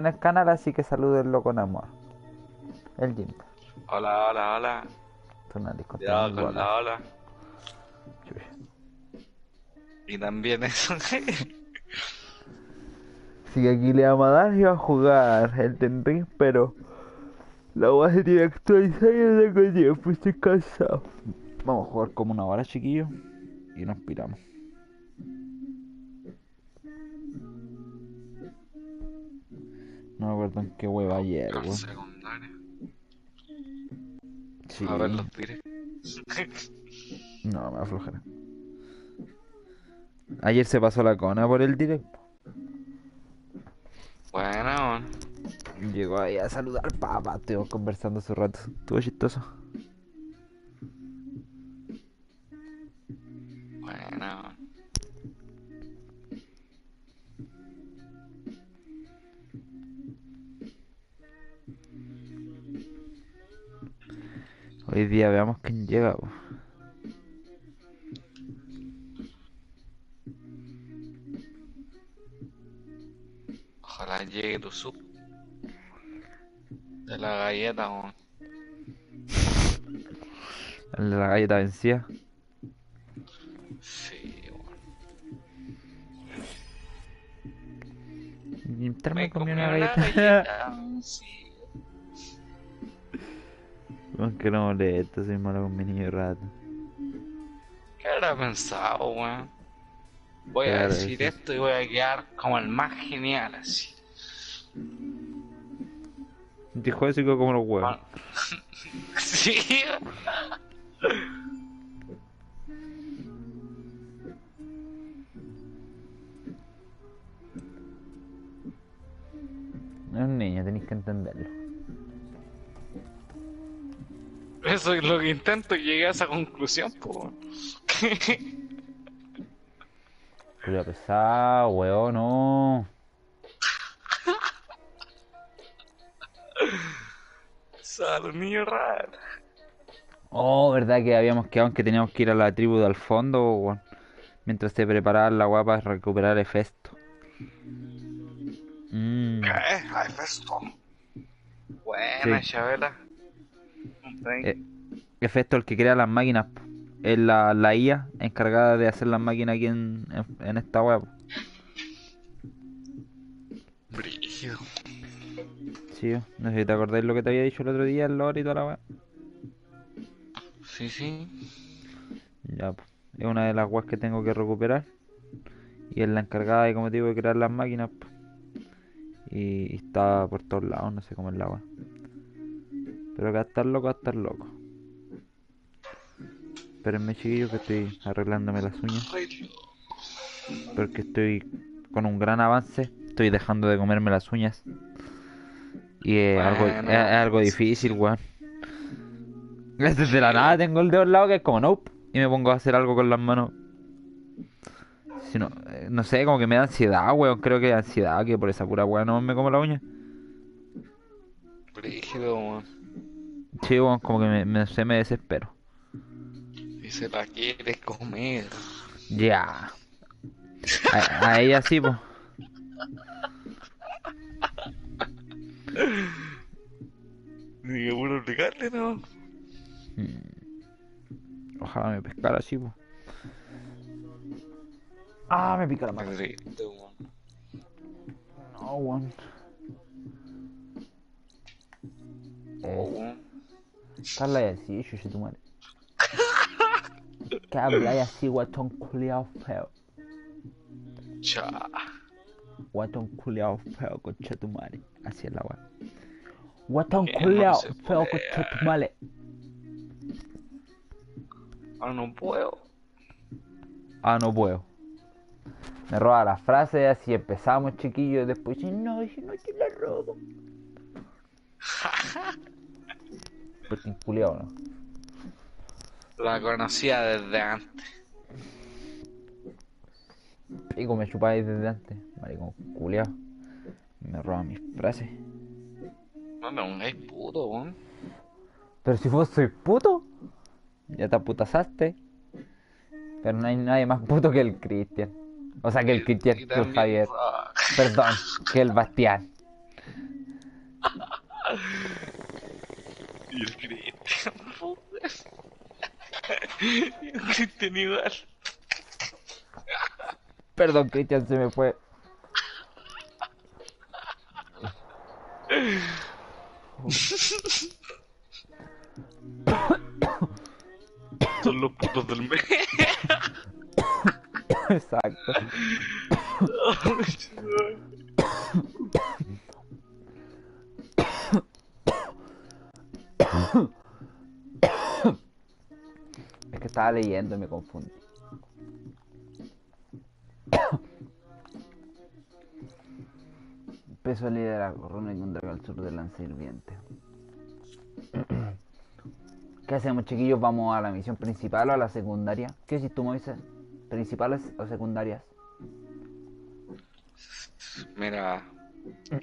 en el canal, así que salúdenlo con amor. El Jim. Hola, hola, hola. Tú no eres contra Cuidado mi con bola. la ola. Chucha. Y también eso. Sí, aquí le vamos a dar y va a jugar el Ten Ring, pero la UA se tiene que actualizar y no tengo tiempo, estoy cansado. Vamos a jugar como una hora, chiquillos, y nos piramos. No me acuerdo en qué hueva ayer, Al weón. secundario. A ver Sí, los tires. no, me aflojará. Ayer se pasó la cona por el directo. Bueno, Llegó ahí a saludar, papá, estuvimos conversando hace rato. Estuvo chistoso. bueno. Hoy día veamos quién llega, weón. Ojalá llegue tu sub de la galleta, weón. El de la galleta vencida. Sí, weón. Mientras me Me comí comí una una galleta. galleta. Sí. Aunque no molesta, soy malo con mi niño rato. ¿Qué habrá pensado, weón? Voy a Claro, decir eso. esto y voy a quedar como el más genial, así. Dijo eso y quedó como los huevos. Bueno, sí. Es un niño, tenéis que entenderlo. Eso es lo que intento y llegué a esa conclusión, pues, weón. Cuidado pesado, weón, no. Sale un niño raro. Oh, verdad que habíamos quedado en que teníamos que ir a la tribu del fondo, weón. Mientras se preparaba la guapa para recuperar el festo. ¿Qué? Mmm. Ay, esto. Buena, Sí. Chabela. Eh, Efecto el que crea las máquinas, po. Es la IA encargada de hacer las máquinas aquí en esta web. Brígido. Sí, no sé si te acordáis lo que te había dicho el otro día, el lore y toda la web. Sí, sí. Ya, po. Es una de las webs que tengo que recuperar. Y es la encargada de, como te digo, de crear las máquinas, po. Y está por todos lados, no sé cómo es la web. Pero que va a estar loco, va a estar loco. Espérenme, chiquillos, que estoy arreglándome las uñas. Porque estoy con un gran avance. Estoy dejando de comerme las uñas. Y es Buena, algo sí, difícil, sí. weón. Desde la nada Chido. tengo el dedo al lado que es como nope. Y me pongo a hacer algo con las manos. Si no, no sé, como que me da ansiedad, weón. Creo que ansiedad, que por esa pura weón no me como la uña. Brígido, weón. Sí, weón, como que me desespero. Y se la quiere comer. Ya. A ella sí, pues. Ni que puro obligarle, ¿no? Ojalá me pescara así, pues. Ah, me pica la Qué mano. triste, weón. No, weón. Oh, weón. ¿Qué habláis así, chuche tu madre? ¿Qué habláis así, guatón culiao feo? Cha. Guatón culiao feo, concha tu madre. Así es la weón. Guatón Que no culiao se feo, puede. concha tu madre. Ah, no puedo. Ah, no puedo. Me roba las frases, así empezamos, chiquillos. Después, si no te la robo. Porque culiao, ¿no? La conocía desde antes. Pico, me chupáis desde antes. Maricón culiao. Me roba mis frases. No me pongáis puto, weón. Pero si vos sois puto, ya te aputasaste. Pero no hay nadie más puto que el Cristian. O sea, que el Cristian, Y que el también Javier. Perdón, que el Bastián. Y el Cristian, joder. Y el Cristian igual. Perdón, Cristian, se me fue. Son los putos del mes. Exacto. Es que estaba leyendo y me confundí. Peso de liderazgo, Runa y un dragón al sur del lance hirviente. ¿Qué hacemos, chiquillos? ¿Vamos a la misión principal o a la secundaria? ¿Qué decís tú, Moisés? ¿Principales o secundarias? Mira,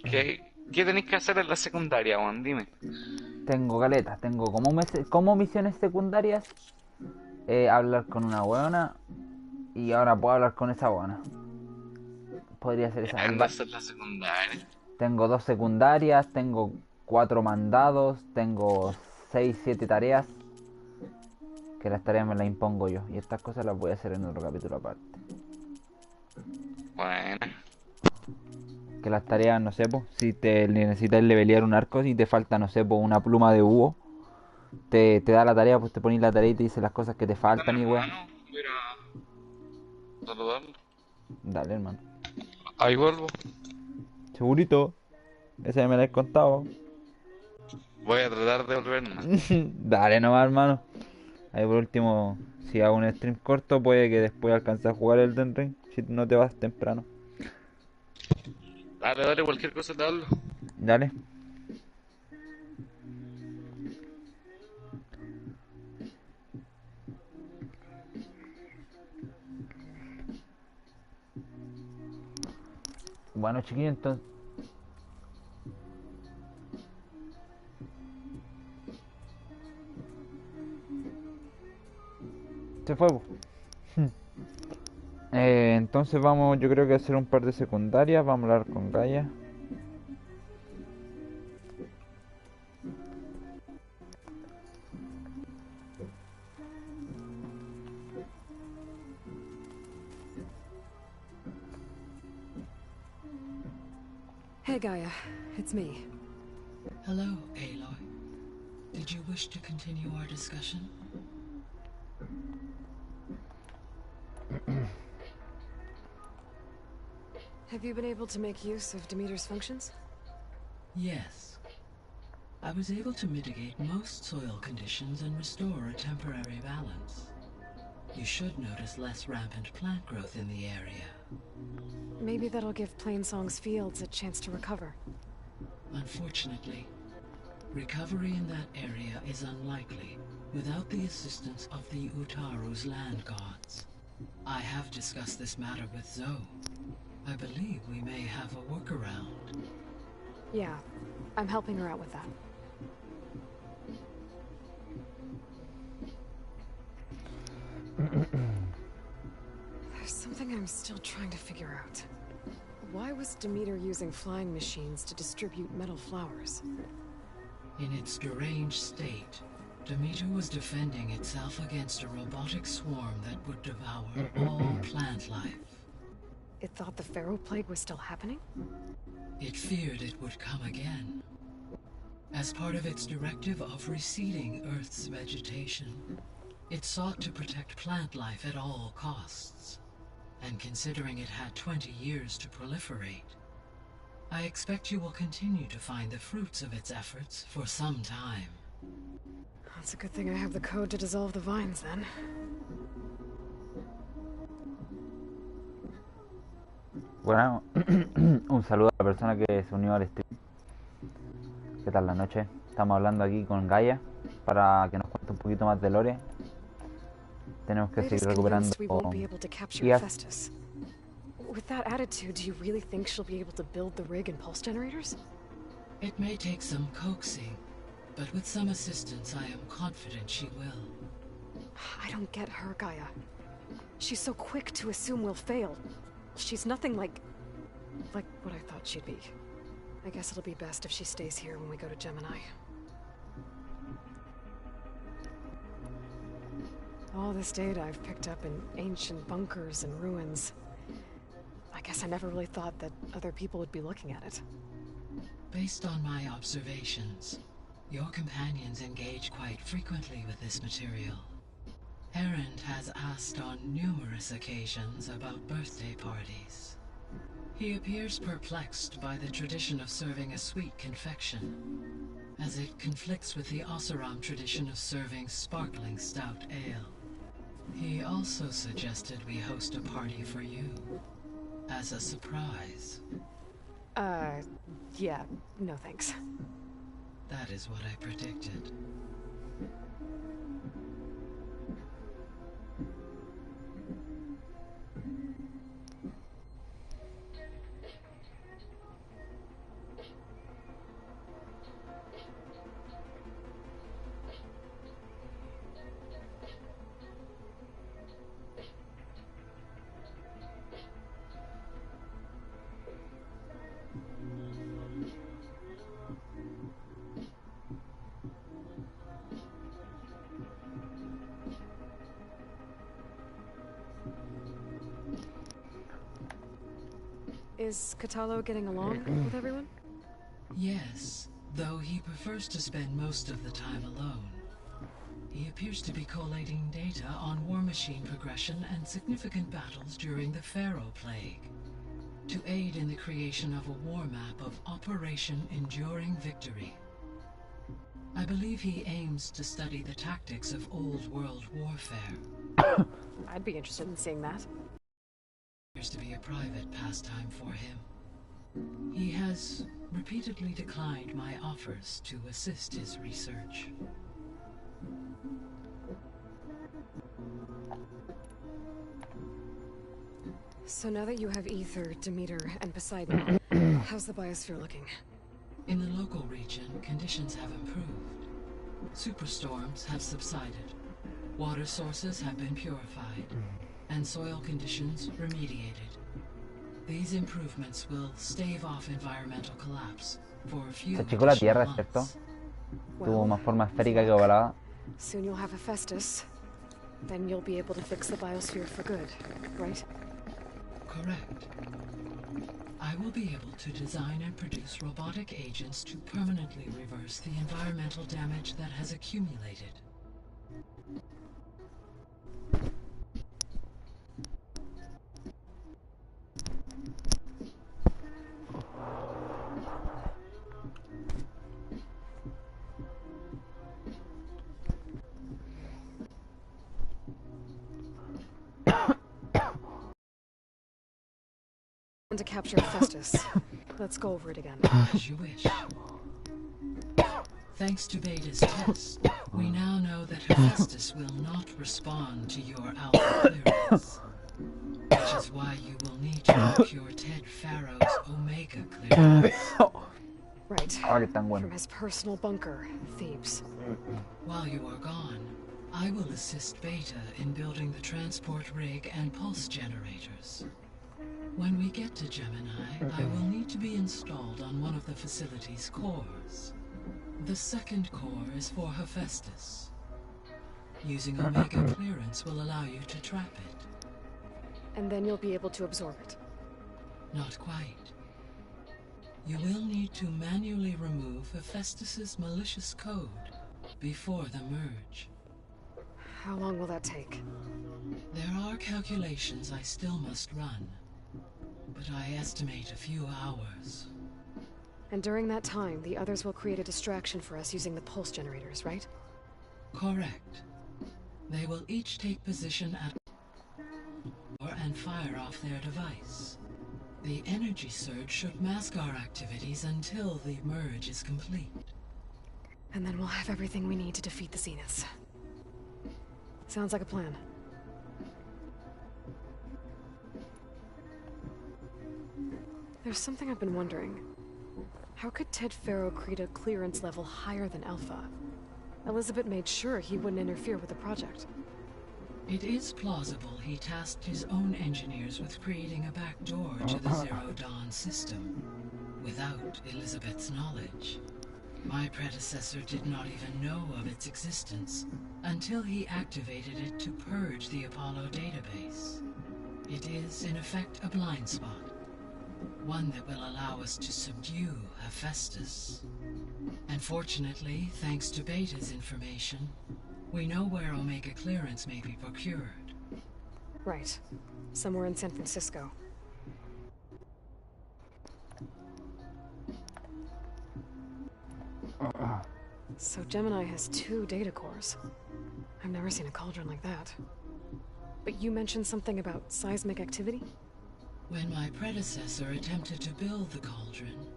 ¿qué tenéis que hacer en la secundaria, Juan? Dime. Tengo galetas, tengo como misiones secundarias hablar con una buena y ahora puedo hablar con esa buena. Podría ser esa. Anda a hacer la secundaria. Tengo 2 secundarias, tengo 4 mandados, tengo 6, 7 tareas. Que las tareas me las impongo yo. Y estas cosas las voy a hacer en otro capítulo aparte. Bueno. Que las tareas, no sé, po, si te necesitas levelear un arco, si te falta, no sé, po, una pluma de búho, te da la tarea, pues te pones la tarea y te dice las cosas que te Dale, faltan y weón. hermano. Mira. Saludarlo. Dale, hermano. Ahí vuelvo. Segurito. Esa me la he contado. Voy a tratar de volver más. Dale nomás, hermano. Ahí por último, si hago un stream corto, puede que después alcance a jugar el Den Ring, si no te vas temprano. Dale, cualquier cosa te hablo. Dale. Bueno, chiquillos, entonces... Se fue, po. Entonces vamos, yo creo que a hacer un par de secundarias. Vamos a hablar con Gaia. Hey Gaia, it's me. Hello, Aloy. Did you wish to continue our discussion? Have you been able to make use of Demeter's functions? Yes. I was able to mitigate most soil conditions and restore a temporary balance. You should notice less rampant plant growth in the area. Maybe that'll give Plainsong's fields a chance to recover. Unfortunately, recovery in that area is unlikely without the assistance of the Utaru's land gods. I have discussed this matter with Zoe. I believe we may have a workaround. Yeah, I'm helping her out with that. There's something I'm still trying to figure out. Why was Demeter using flying machines to distribute metal flowers? In its deranged state, Demeter was defending itself against a robotic swarm that would devour all plant life. It thought the Pharaoh Plague was still happening? It feared it would come again. As part of its directive of receding Earth's vegetation, it sought to protect plant life at all costs. And considering it had 20 years to proliferate, I expect you will continue to find the fruits of its efforts for some time. That's a good thing I have the code to dissolve the vines, then. Bueno, un saludo a la persona que se unió al stream. ¿Qué tal la noche? Estamos hablando aquí con Gaia para que nos cuente un poquito más de Lore. Tenemos que seguir recuperando IAs. Festus. With that attitude, do you really think she'll be able to build the rig and pulse generators? It may take some coaxing, but with some assistance I am confident she will. I don't get her, Gaia. She's so quick to assume we'll fail. She's nothing like what I thought she'd be. I guess it'll be best if she stays here when we go to Gemini. All this data I've picked up in ancient bunkers and ruins. I guess I never really thought that other people would be looking at it. Based on my observations, your companions engage quite frequently with this material. Erend has asked on numerous occasions about birthday parties. He appears perplexed by the tradition of serving a sweet confection, as it conflicts with the Oseram tradition of serving sparkling stout ale. He also suggested we host a party for you, as a surprise. Yeah, no thanks. That is what I predicted. Is Katalo getting along with everyone? Yes, though he prefers to spend most of the time alone. He appears to be collating data on war machine progression and significant battles during the Pharaoh Plague, to aid in the creation of a war map of Operation Enduring Victory. I believe he aims to study the tactics of Old World warfare. I'd be interested in seeing that. Appears to be a private pastime for him. He has repeatedly declined my offers to assist his research. So now that you have Ether, Demeter, and Poseidon, how's the biosphere looking? In the local region, conditions have improved. Superstorms have subsided. Water sources have been purified, and soil conditions remediated. These improvements will stave off environmental collapse for a few Se achicó la additional Tierra, ¿cierto? months. Tuvo más forma esférica que ovalada. Soon you'll have Hephaestus. Then you'll be able to fix the biosphere for good, right? Correct. I will be able to design and produce robotic agents to permanently reverse the environmental damage that has accumulated. And to capture Hephaestus. Let's go over it again. As you wish. Thanks to Beta's test, we now know that Hephaestus will not respond to your alpha clearance. Which is why you will need to procure Ted Pharaoh's Omega clearance. Right. Ahora que están From buenos. his personal bunker, Thebes. While you are gone, I will assist Beta in building the transport rig and pulse generators. When we get to Gemini, I will need to be installed on one of the facility's cores. The second core is for Hephaestus. Using Omega clearance will allow you to trap it. And then you'll be able to absorb it. Not quite. You will need to manually remove Hephaestus's malicious code before the merge. How long will that take? There are calculations I still must run, but I estimate a few hours. And during that time, the others will create a distraction for us using the pulse generators, right? Correct. They will each take position at and fire off their device. The energy surge should mask our activities until the merge is complete. And then we'll have everything we need to defeat the Zeniths. Sounds like a plan. There's something I've been wondering. How could Ted Pharaoh create a clearance level higher than Alpha? Elizabeth made sure he wouldn't interfere with the project. It is plausible he tasked his own engineers with creating a back door to the Zero Dawn system, without Elizabeth's knowledge. My predecessor did not even know of its existence until he activated it to purge the Apollo database. It is, in effect, a blind spot. One that will allow us to subdue Hephaestus. And fortunately, thanks to Beta's information, we know where Omega clearance may be procured. Right. Somewhere in San Francisco. So Gemini has 2 data cores. I've never seen a cauldron like that. But you mentioned something about seismic activity? When my predecessor attempted to build the cauldron,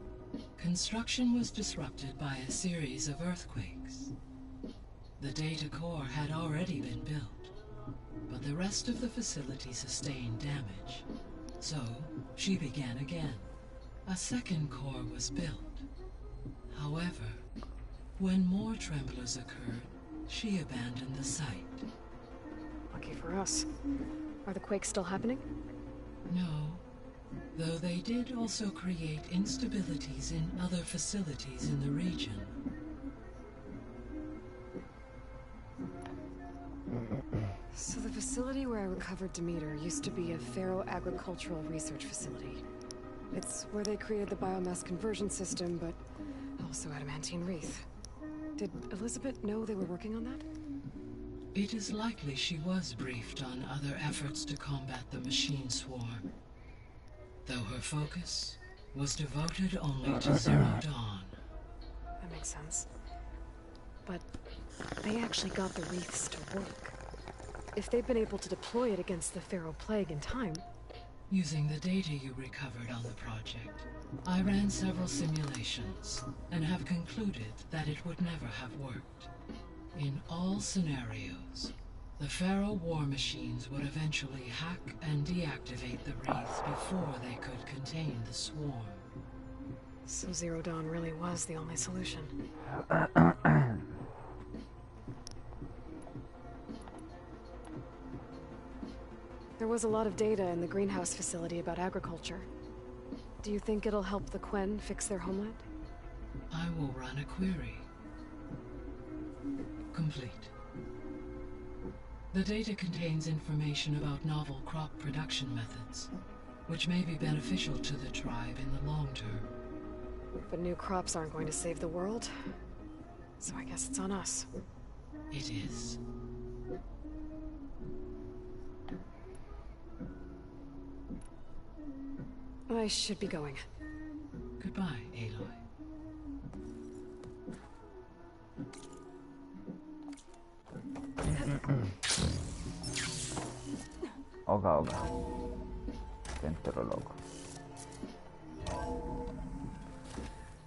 construction was disrupted by a series of earthquakes. The data core had already been built, but the rest of the facility sustained damage. So, she began again. A second core was built. However, when more tremblers occurred, she abandoned the site. Lucky for us. Are the quakes still happening? No, though they did also create instabilities in other facilities in the region. So the facility where I recovered Demeter used to be a Pharaoh agricultural research facility. It's where they created the biomass conversion system, but also adamantine wreath. Did Elizabeth know they were working on that? It is likely she was briefed on other efforts to combat the machine swarm, though her focus was devoted only to Zero Dawn. That makes sense. But they actually got the wreaths to work. If they've been able to deploy it against the Pharaoh plague in time... Using the data you recovered on the project, I ran several simulations and have concluded that it would never have worked. In all scenarios, the Pharaoh war machines would eventually hack and deactivate the wreath before they could contain the swarm. So Zero Dawn really was the only solution. There was a lot of data in the greenhouse facility about agriculture. Do you think it'll help the Quen fix their homeland? I will run a query. Complete. The data contains information about novel crop production methods, which may be beneficial to the tribe in the long term. But new crops aren't going to save the world, so I guess it's on us. It is. I should be going. Goodbye, Aloy. Oga, oga. Dentro loco.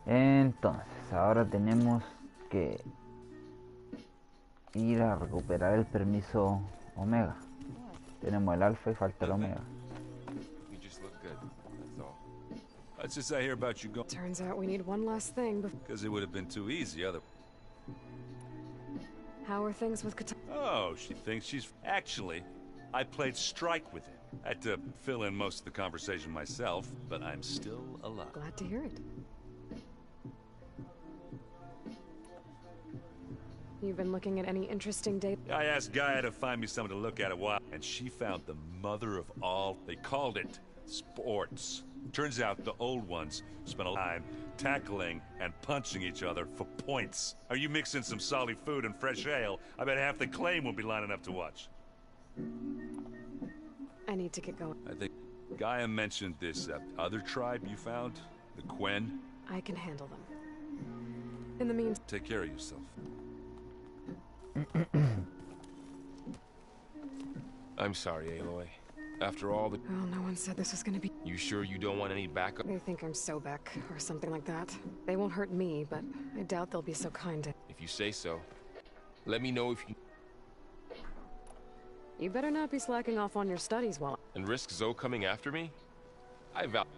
Entonces, ahora tenemos que ir a recuperar el permiso Omega. Tenemos el Alfa y falta el Omega. You just look good, that's all. That's just I hear about you going. Turns out we need one last thing before... Because it would have been too easy other. How are things with Kata... Oh, she thinks she's... Actually, I played strike with him. I had to fill in most of the conversation myself, but I'm still alive. Glad to hear it. You've been looking at any interesting data? I asked Gaia to find me someone to look at a while, and she found the mother of all. They called it sports. Turns out the old ones spent a lot of time tackling and punching each other for points. Are you mixing some solid food and fresh ale? I bet half the claim will be lining up to watch. I need to get going. I think Gaia mentioned this other tribe you found, the Quen. I can handle them. In the meantime... Take care of yourself. I'm sorry, Aloy. After all the... Well, no one said this was gonna be... You sure you don't want any backup? They think I'm Sobek, or something like that. They won't hurt me, but I doubt they'll be so kind to... If you say so. Let me know if you... You better not be slacking off on your studies while... And risk Zoe coming after me?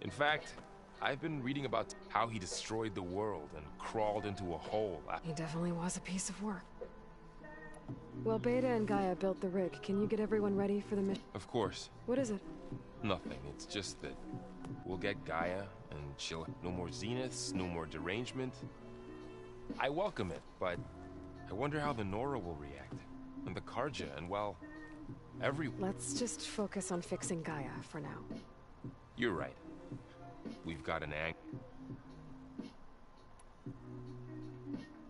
In fact, I've been reading about how he destroyed the world and crawled into a hole. He definitely was a piece of work. Well, Beta and Gaia built the rig. Can you get everyone ready for the mission? Of course. What is it? Nothing. It's just that we'll get Gaia And she'll no more zeniths, no more derangement. I welcome it, but I wonder how the Nora will react. And the Karja, and well, Let's just focus on fixing Gaia for now. You're right. We've got an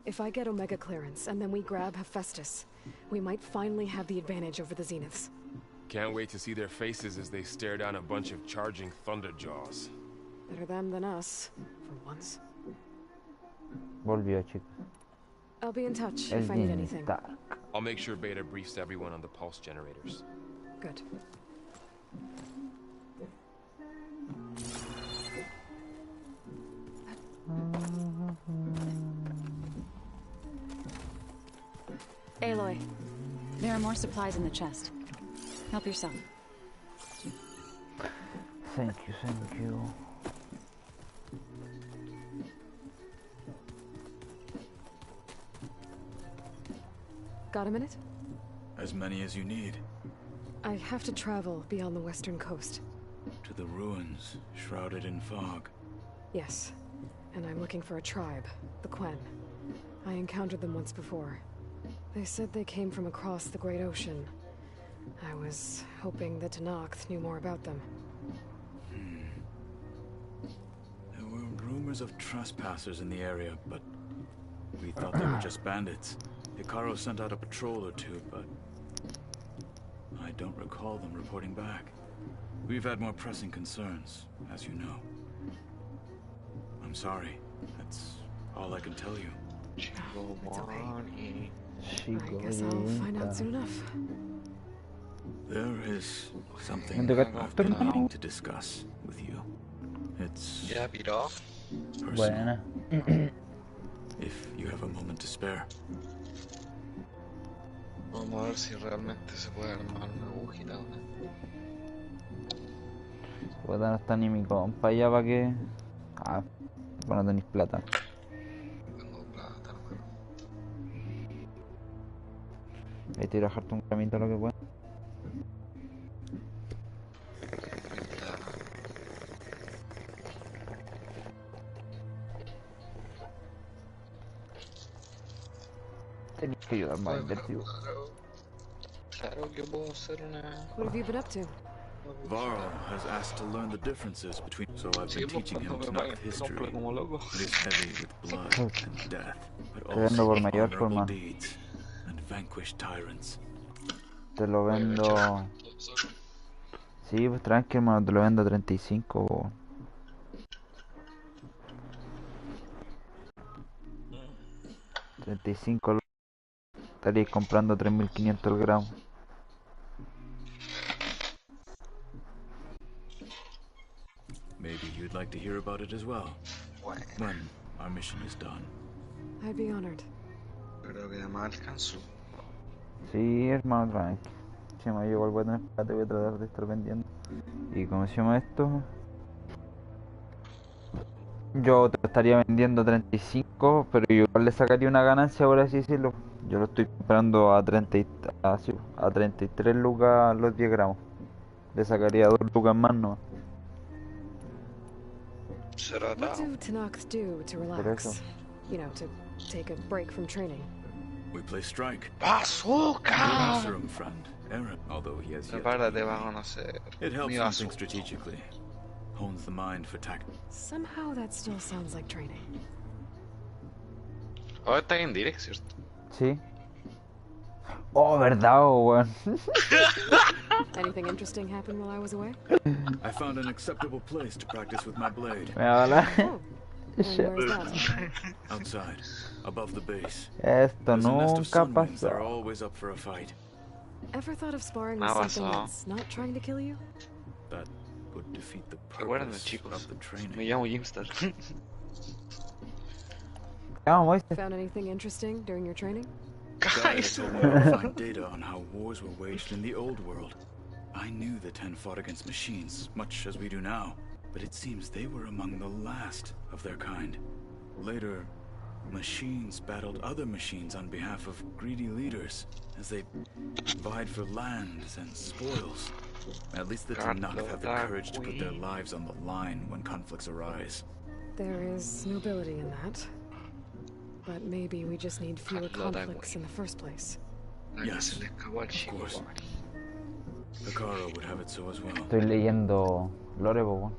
If I get Omega clearance and then we grab Hephaestus, we might finally have the advantage over the Zeniths. Can't wait to see their faces as they stare down a bunch of charging Thunderjaws. Better them than us, for once. Volvió, chicos. I'll be in touch El if I need anything. Dark. I'll make sure Beta briefs everyone on the pulse generators. Good. Aloy, there are more supplies in the chest. Help yourself. Thank you, thank you. Got a minute? As many as you need. I have to travel beyond the western coast. To the ruins, shrouded in fog. Yes, and I'm looking for a tribe, the Quen. I encountered them once before. They said they came from across the Great Ocean. I was hoping that Tenakth knew more about them. There were rumors of trespassers in the area, but we thought they were just bandits. Hikaru sent out a patrol or two, but I don't recall them reporting back. We've had more pressing concerns, as you know. I'm sorry. That's all I can tell you. It's okay. I guess I'll find out soon enough. There is something When I've been meaning to discuss with you. It's Ya piró. personal. Buena. If you have a moment to spare. Vamos a ver si realmente se puede armar una agujita. Puta, no está ni mi compa ya para que... Ah, bueno, no tenéis plata. Tengo plata, hermano. Ahí te iré a bajarte un camito lo que pueda. Tenéis que ayudarme a invertir. Claro que puedo hacer una... What have you been up to? Varl has asked to learn the differences between, so I've been teaching him Tenakth history. como loco. It is heavy with blood and death, but Te vendo also por mayor, por honorable mano. deeds and vanquished tyrants. Te lo vendo... Sí, pues tranqui, hermano, te lo vendo a 35. Po. $35 estaríais comprando 3.500 el gramo. Maybe you'd like to hear about it as well, when our mission is done. I'd be honored. Creo que ya me alcanzó. Sí, hermano, tranqui. Si me llevo el voy a tener plata, voy a tratar de estar vendiendo. ¿Y cómo se llama esto? Yo te lo estaría vendiendo a 35, pero yo igual le sacaría una ganancia, por así decirlo. Yo lo estoy comprando a 33 lucas los 10 gramos. Le sacaría 2 lucas más, ¿no? Será What atado. do Tenakth do to relax? You know, to take a break from training. We play strike. ¡Bazooka! Masarum friend, Aaron, although he has yet to Prepárate meet para me. conocer. It helps mi him think bazooka. strategically. Hones the mind for tactics. Somehow that still sounds like training. Ahora está en direct, ¿cierto? Sí. Oh, verdad, weón. Anything interesting happen while I was away? I found an acceptable place to practice with my blade. Me va a hablar. Oh, and where is that? Outside, above the base. Esto There's a nest of nunca sunwinds that are pasó. always up for a fight. Ever thought of sparring Me with ha something pasado. that's not trying to kill you? That would defeat the Recuerden, purpose chicos. of the training. Me llamo Jimstar. Vamos, ¿viste? Found anything interesting during your training? Gaia told me to find data on how wars were waged in the old world. I knew the 10 fought against machines, much as we do now, but it seems they were among the last of their kind. Later, machines battled other machines on behalf of greedy leaders as they vied for lands and spoils. At least the Carlo Tanakh have the da courage to put their qui. lives on the line when conflicts arise. There is nobility in that. But maybe we just need fewer Carlo da conflicts qui. in the first place. La que Yes, se le escapó al of chico course. pobre. Hikaru would have it so as well. Estoy leyendo Lore, po, weón.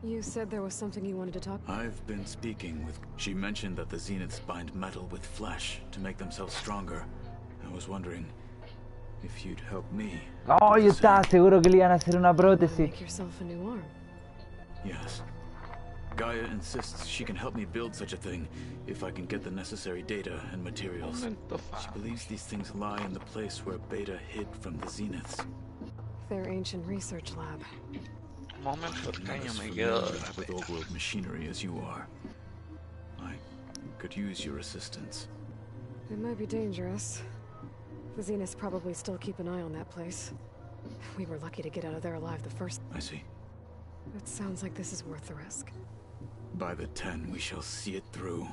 You said there was something you wanted to talk. I've been speaking with... She mentioned that the Zeniths bind metal with flesh to make themselves stronger. I was wondering if you'd help me. Oh, do yo the estaba same. seguro que le iban a hacer una prótesis. Make yourself a new arm. Yes. Gaia insists she can help me build such a thing if I can get the necessary data and materials. Momento She fa. believes these things lie in the place where Beta hid from the Zeniths. Their ancient research lab. Momento I'm not extraño as me quedo familiar de la with pena. old world machinery as you are. I could use your assistance. It might be dangerous. The Zeniths probably still keep an eye on that place. We were lucky to get out of there alive the first. I see. It sounds like this is worth the risk. By the 10, we shall see it through.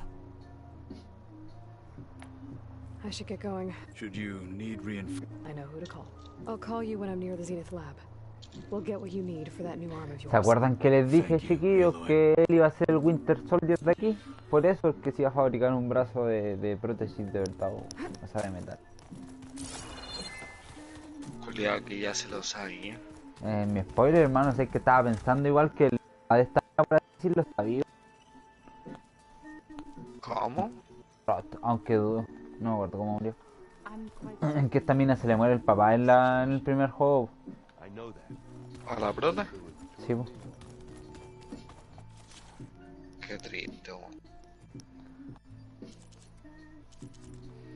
I should get going. Should you need reinforcements? I know who to call. I'll call you when I'm near the Zenith lab. We'll get what you need for that new arm of yours. ¿Se acuerdan que les dije, Thank you, chiquillos, Aloy. que él iba a ser el Winter Soldier de aquí? Por eso es que se iba a fabricar un brazo de prótesis de verdad, o sea, de metal. Cuidado que ya se lo sabía. Mi spoiler, hermano, sé que estaba pensando igual que el de esta, por así decirlo, está vivo. ¿Cómo? Aunque dudo, no me acuerdo cómo murió. En que esta mina se le muere el papá en el primer juego. ¿A la prota? Sí, po. Qué triste, weón.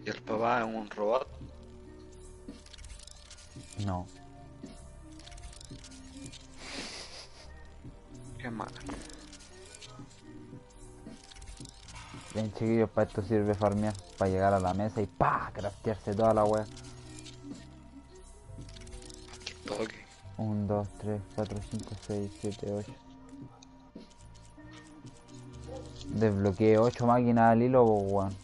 ¿Y el papá es un robot? No. Qué mal. Bien, chiquillos, para esto sirve farmear, para llegar a la mesa y ¡pa! Craftearse toda la wea. Qué toque. 1, 2, 3, 4, 5, 6, 7, 8. Desbloqueé 8 máquinas al hilo, po, weón.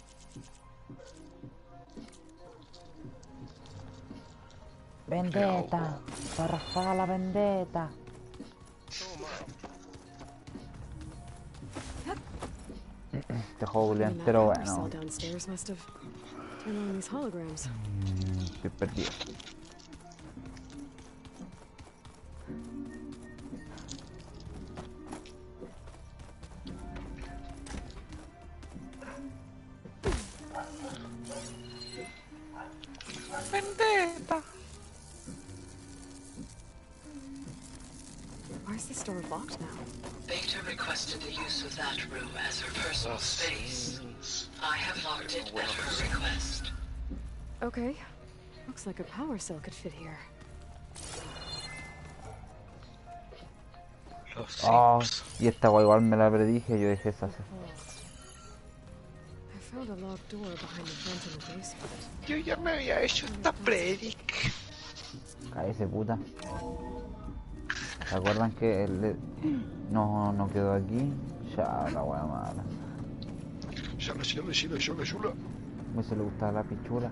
Vendetta, para fare la vendetta. Este juego I mean, entero that power cell bueno. downstairs must have turned on these holograms. Estoy perdido. Vendetta. Why is this door locked now? Beta requested the use of that room as her personal Los space. Sims. I have locked it at her request. Okay. Looks like a power cell could fit here. Los Oh, Sims. y esta wea igual me la predije, yo dejé esa hacer. I found a locked door behind the vent in the basement. Yo ya me había hecho esta predic. Cállese, puta. ¿Se acuerdan que no quedó aquí? Ya, la wea mala. Shula. Me se le gustaba la pichula.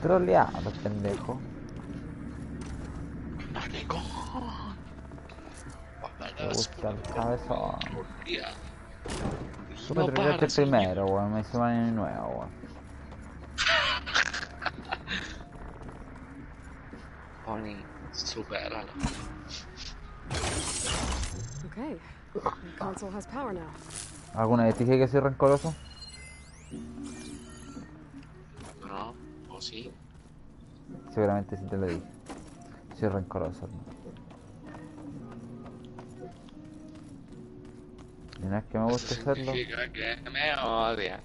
Troleado, pendejo. Maricón. Me gusta el cabezón. Ya. Tú me troleaste primero, weón. Me hice un año nuevo, weón. Pony, supéralo. Okay. The console has power now. ¿Alguna vez te dije que soy rencoroso? ¿No? ¿O sí? Seguramente sí te lo dije. Soy rencoroso, hermano. Y no es que me guste Eso hacerlo. significa que me odia.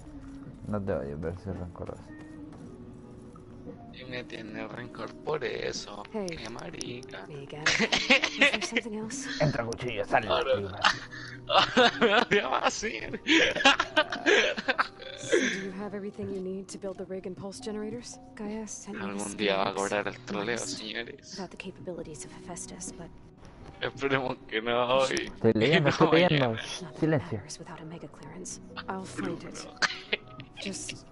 No te odio, pero soy rencoroso. Y me tiene rencor por eso. Hey. Qué marica. Me again. Is there something else? Entra cuchillo, sale la prima. Me odia más, sí. So do you have everything you need to build the rig and pulse generators? Gaia sent me Algún this día va a schematics. cobrar el troleo, Honest. señores. Without the capabilities of Hephaestus, but Esperemos que no hoy. Estoy leyendo, Y no estoy leyendo. mañana. not that it Silencio. matters without a mega clearance. I'll find it. Bruno. Just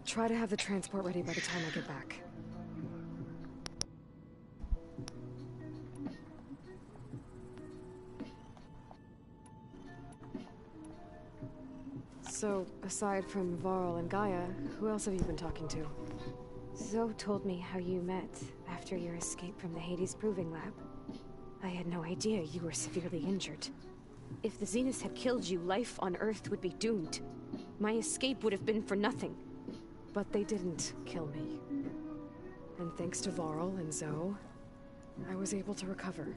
try to have the transport ready by the time I get back. So, aside from Varl and Gaia, who else have you been talking to? Zoe told me how you met after your escape from the Hades Proving Lab. I had no idea you were severely injured. If the Zeniths had killed you, life on Earth would be doomed. My escape would have been for nothing. But they didn't kill me. And thanks to Varl and Zoe, I was able to recover.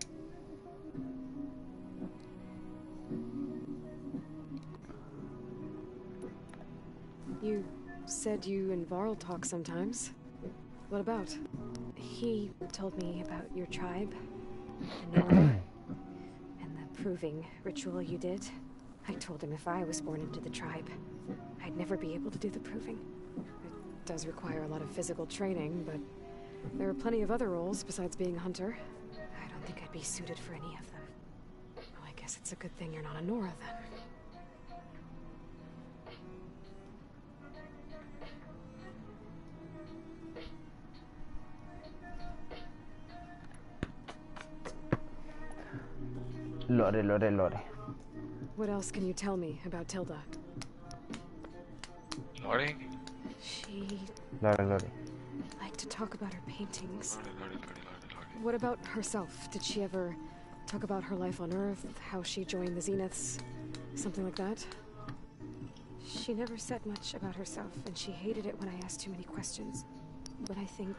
You said you and Varl talk sometimes. What about? He told me about your tribe, the Nora, and the proving ritual you did. I told him if I was born into the tribe, I'd never be able to do the proving. It does require a lot of physical training, but there are plenty of other roles besides being a hunter. I don't think I'd be suited for any of them. Well, I guess it's a good thing you're not a Nora then. Lore. What else can you tell me about Tilda? Lore? She Lore. Liked to talk about her paintings. Lore. What about herself? Did she ever talk about her life on Earth, how she joined the Zeniths, something like that? She never said much about herself, and she hated it when I asked too many questions. But I think,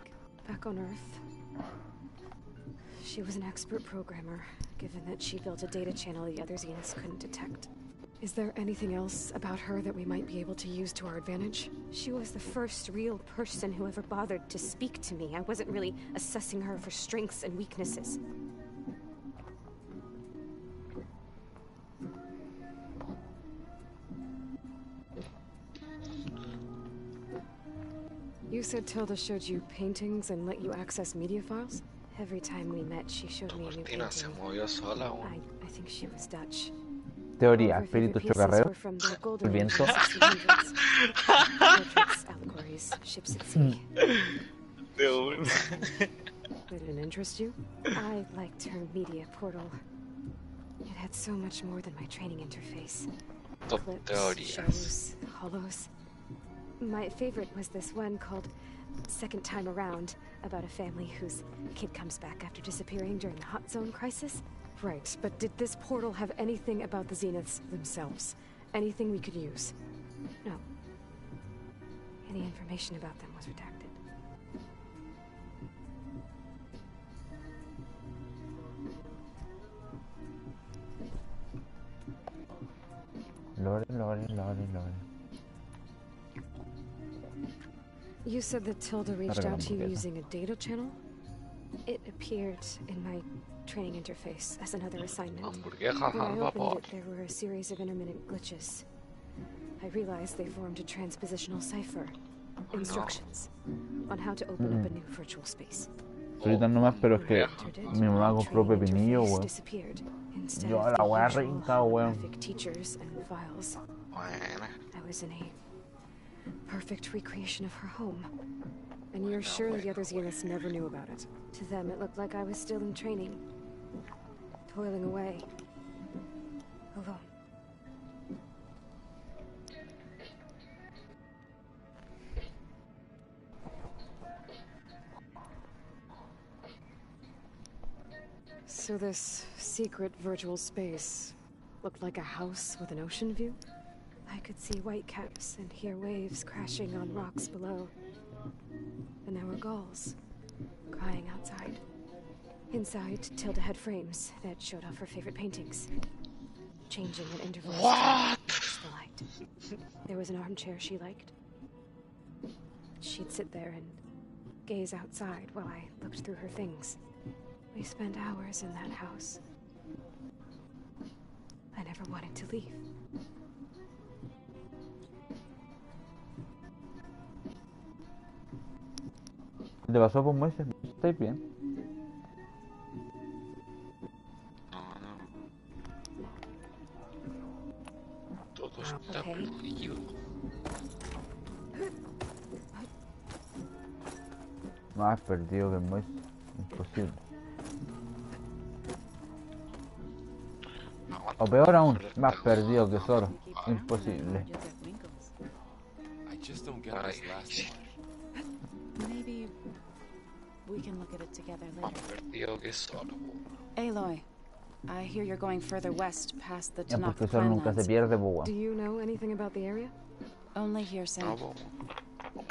back on Earth, she was an expert programmer, given that she built a data channel the other Zeniths couldn't detect. Is there anything else about her that we might be able to use to our advantage? She was the first real person who ever bothered to speak to me. I wasn't really assessing her for strengths and weaknesses. You said Tilda showed you paintings and let you access media files? Every time we met, she showed me a new Cortina se painting. movió sola, I think she was Dutch. Teoría, All of her espíritu favorite pieces chocarrero. were from the El Golden Age viento. of the 1600s. Portraits, allegories, ships at sea. Did it interest you? I liked her media portal. It had so much more than my training interface. Clips, Teorías. shows, holos. My favorite was this one called Second Time Around, about a family whose kid comes back after disappearing during the Hot Zone crisis. Right, but did this portal have anything about the Zeniths themselves? Anything we could use? No. Any information about them was redacted. Lore. You said that Tilda reached out to you using a data channel? It appeared in my training interface as another assignment. Hamburguesas When I al opened vapor. it, there were a series of intermittent glitches. I realized they formed a transpositional cipher. Instructions on how to open up a new virtual space. Ahorita nomás, pero es que Entered it, mi mamá my compró training pepinillo, interface weón. disappeared. Instead Yo of la the wea usual rica, weón. holographic teachers and files, Bueno, I was in a perfect recreation of her home. And you're sure the other Zeniths never knew about it? To them, it looked like I was still in training, toiling away, alone. So this secret virtual space looked like a house with an ocean view? I could see whitecaps and hear waves crashing on rocks below. And there were gulls crying outside. Inside, Tilda had frames that showed off her favorite paintings, changing at intervals What? to match the light. There was an armchair she liked. She'd sit there and gaze outside while I looked through her things. We spent hours in that house. I never wanted to leave. ¿Qué te pasó, pues, Moisés? ¿Estáis bien? todo está Okay. fluido. Más perdido que muy imposible. O peor aún, más perdido que Zoro. Imposible. I just don't get this last part. Maybe we can look at it together Más later. perdido que solo. Aloy, I hear you're going further west past the Ya porque Tanakh Zoro nunca se Planlands. pierde, pues Do weón. you know anything about the area? Only hearsay. No, po.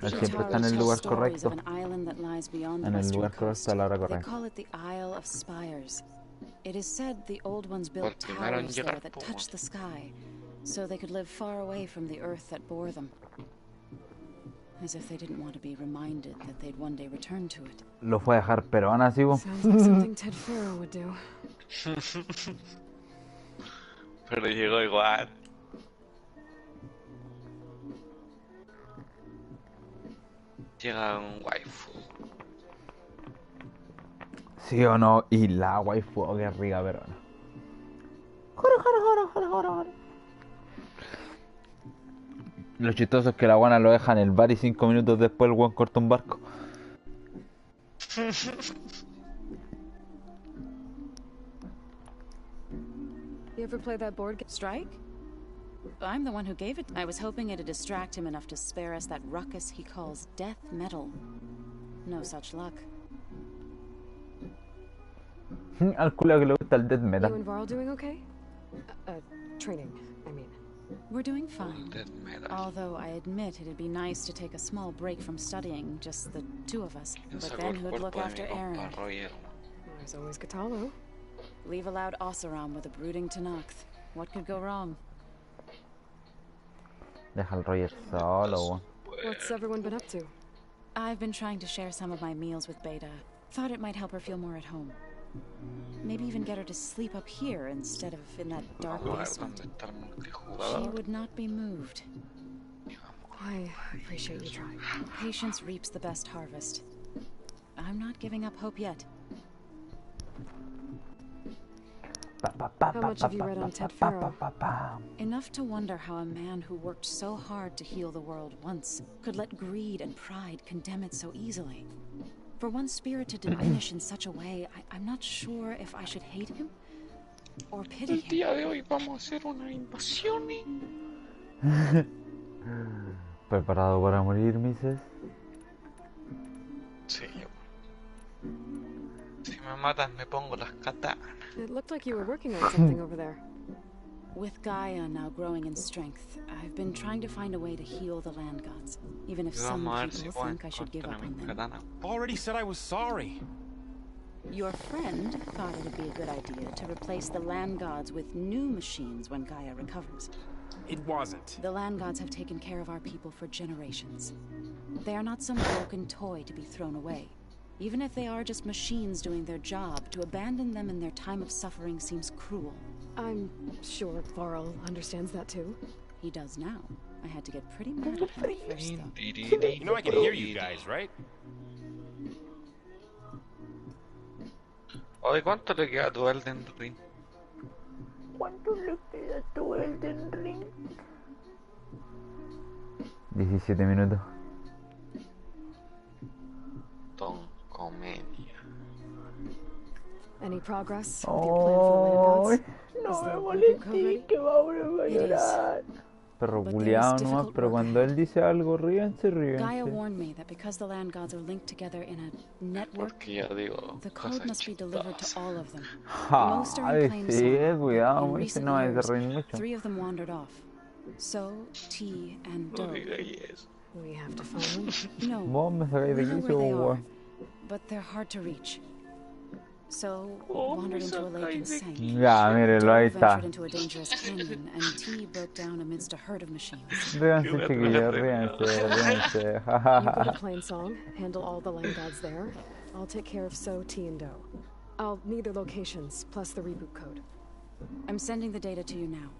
Él siempre Kitaru está en el tells lugar stories correcto. of an island that lies beyond the En el western lugar coast. correcto a la hora They correcta. call it the Isle of Spires. It is said the old ones built Por primero en towers there llegar, that po. touch the sky, so they could live far away from the earth that bore them. As if they didn't want to be reminded that they'd one day return to it. Lo fue a dejar peruana, así, po. Sounds like something Ted Faro would do. Pero llegó igual. Llega un waifu. Sí o no, y la waifu, oh, qué rica peruana. Lo chistoso es que la guana lo deja en el bar y 5 minutos después el weón corta un barco. You ever play that board game? Strike? I'm the one who gave it. I was hoping it'd distract him enough to spare us that ruckus he calls death metal. No such luck. Al culo que le gusta el death You metal. and Varl doing okay? Training, I mean. We're doing fine. Death metal. Although I admit it'd be nice to take a small break from studying, just the two of us. Yo But saco then el who'd look cuerpo de after mi Aaron? compa Roger. There's always Katalo. Leave a loud Oseram with a brooding Tanakh. What could go wrong? Deja al Roger solo, weón. What's everyone been up to? I've been trying to share some of my meals with Beta. Thought it might help her feel more at home. Maybe even get her to sleep up here instead of in that dark Jugar basement. donde está el She multijugador. would not be moved. I appreciate you trying. Patience reaps the best harvest. I'm not giving up hope yet. How much have you read on Ted Faro? Enough to wonder how a man who worked so hard to heal the world once could let greed and pride condemn it so easily. For one's spirit to diminish in such a way, I'm not sure if I should hate him or pity El him. día de hoy vamos a hacer una invasión. ¿Preparado para morir, Mises? Sí. Si me matas me pongo las katanas. It looked like you were working on something over there. With Gaia now growing in strength, I've been trying to find a way to heal the land gods, even if some Vamos a ver si people puedo think I should give up encontrar mis on them. katanas. Already said I was sorry. Your friend thought it'd be a good idea to replace the land gods with new machines when Gaia recovers. It wasn't. The land gods have taken care of our people for generations. They are not some broken toy to be thrown away. Even if they are just machines doing their job, to abandon them in their time of suffering seems cruel. I'm sure Varl understands that too. He does now. I had to get pretty mad at him first, though. You know I can hear you guys, right? Oye, ¿cuánto le queda a tu Elden Ring? ¿Cuánto le queda a tu Elden Ring? 17 minutos. Ton comedia. Any progress with your plan for the land gods? No Is me the molestes, reboot code ready? que va a volver a It is. llorar. Perro But culiao there is nomás, difficult pero work cuando él ahead. dice algo, ríense, Gaia ríense. warned me that because the land gods are linked together in a network, Porque yo digo the code cosas must be delivered to chistosas. all of them. Ja, Most are in plain sí, sight. cuidado, In Moise, recent no hay de years, reír mucho. 3 of them wandered off. So, T, and No Do. digáis eso. We have to find them. No, Vos me sacáis de we know quicio, where they weón. are, but they're hard to reach. So, Oh, wandered me into a lake and sacáis de sank. Ya, mírenlo, ahí Do está. ventured into a dangerous canyon, and T broke down amidst a herd of machines. Ríanse, chiquillos, ríanse, ríanse. You put a jajaja. plain song, handle all the land gods there. I'll take care of So, T, and Do. I'll need their locations, plus the reboot code. I'm sending the data to you now.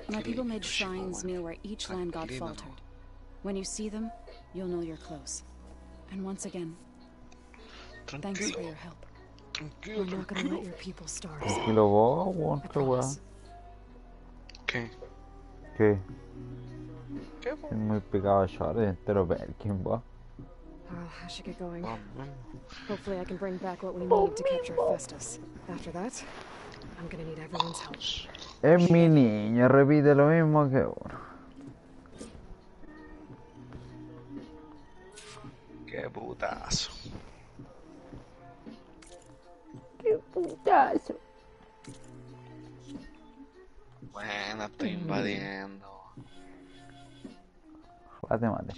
My people made shrines near where each land god Tranquilino. faltered. When you see them, you'll know you're close. And once again, thanks for Tranquilo, your help. tranquilo, We're not gonna tranquilo. let your people starve. Tranquilo vos, weón, I qué weón. promise. ¿Qué? ¿Qué? ¿Qué, po? Es muy picado short, entero Perkin, vos. Well, I should get going. Vamos. Hopefully I can bring back what we need to capture Festus. After that, I'm gonna need everyone's help. Es mi niño, repite lo mismo que uno. Qué putazo. ¡Qué putazo! Bueno, estoy invadiendo. Mate, mate.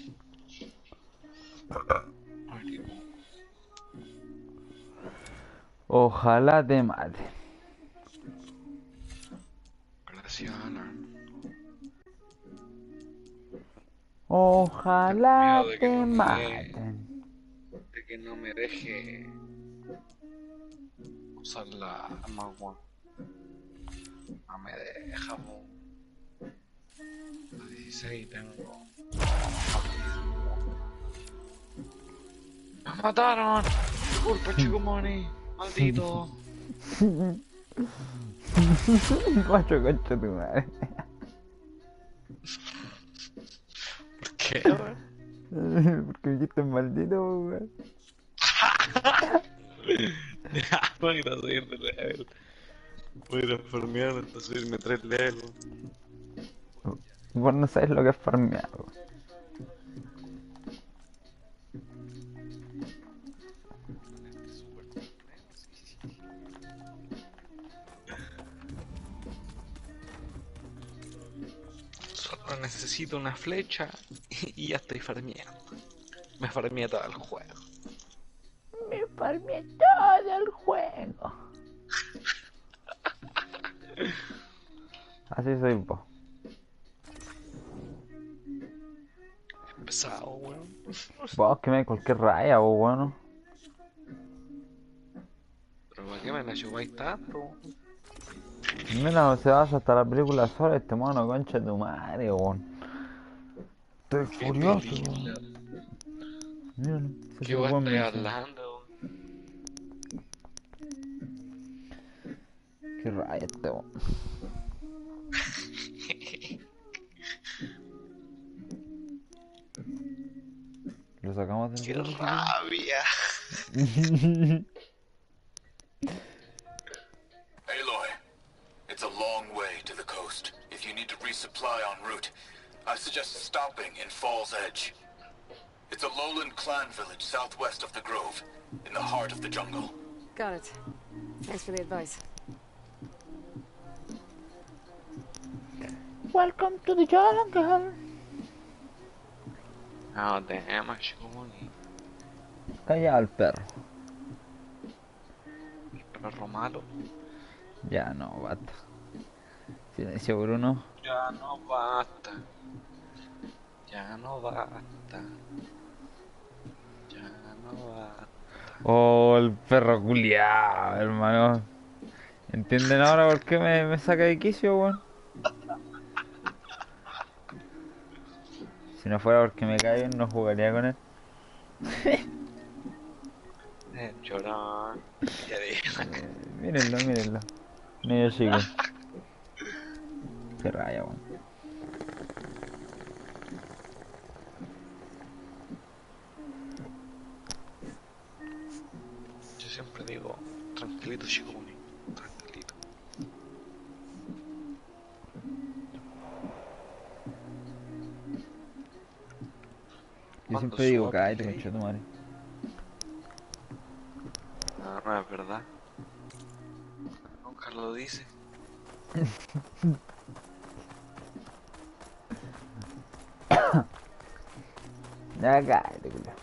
Ojalá te mate. Gracias, Alan. Ojalá Tengo miedo de que te no me maten. De que no me deje usar la magua. No me deja, po. A 16 tengo. ¡Me mataron! Disculpa, chico money. Maldito. Guacho, concha tu madre. ¿Por qué, weón? Porque dijiste maldito, weón. Ya, voy a ir a subir de level. Voy a ir a farmear hasta subirme 3 levels. Vos no sabes lo que es farmear, weón. Solo necesito una flecha y ya estoy farmeando. Me farmeé todo el juego. Me farmeé todo el juego. Así soy vos. Pesado, weón. Vos que me da cualquier raya, vos, bueno. Pero ¿para qué me la chupáis tanto? Mira, no se basa hasta la película sola este mono, concha de tu madre, weón. Estoy ¿Qué furioso, película? weón. Míralo, ese ¿Qué es el weón weón estáis menso. hablando? Qué raya este weón. Lo sacamos del ¡Qué grupo, rabia! Aloy, it's a long way to the coast. If you need to resupply en route, I suggest stopping in Falls Edge. It's a lowland clan village southwest of the Grove, in the heart of the jungle. Got it. Thanks for the advice. Welcome to the jungle. No, damn, chico money. Calla al perro. Perro malo. Ya no, basta. Silencio, Bruno. Ya no basta. Ya no basta. Ya no basta. Oh, el perro culiao, hermano. ¿Entienden ahora por qué me saca de quicio, weón? Si no fuera porque me cae bien, no jugaría con él. Llorón. Ya dije. Mírenlo, mírenlo. Medio chico. Qué raya, weón. Yo siempre digo, tranquilito, chico money. Tranquilito. Yo siempre digo, cállate, concha tu madre. No, no es verdad. Nunca lo dice. Ya cállate, culiao.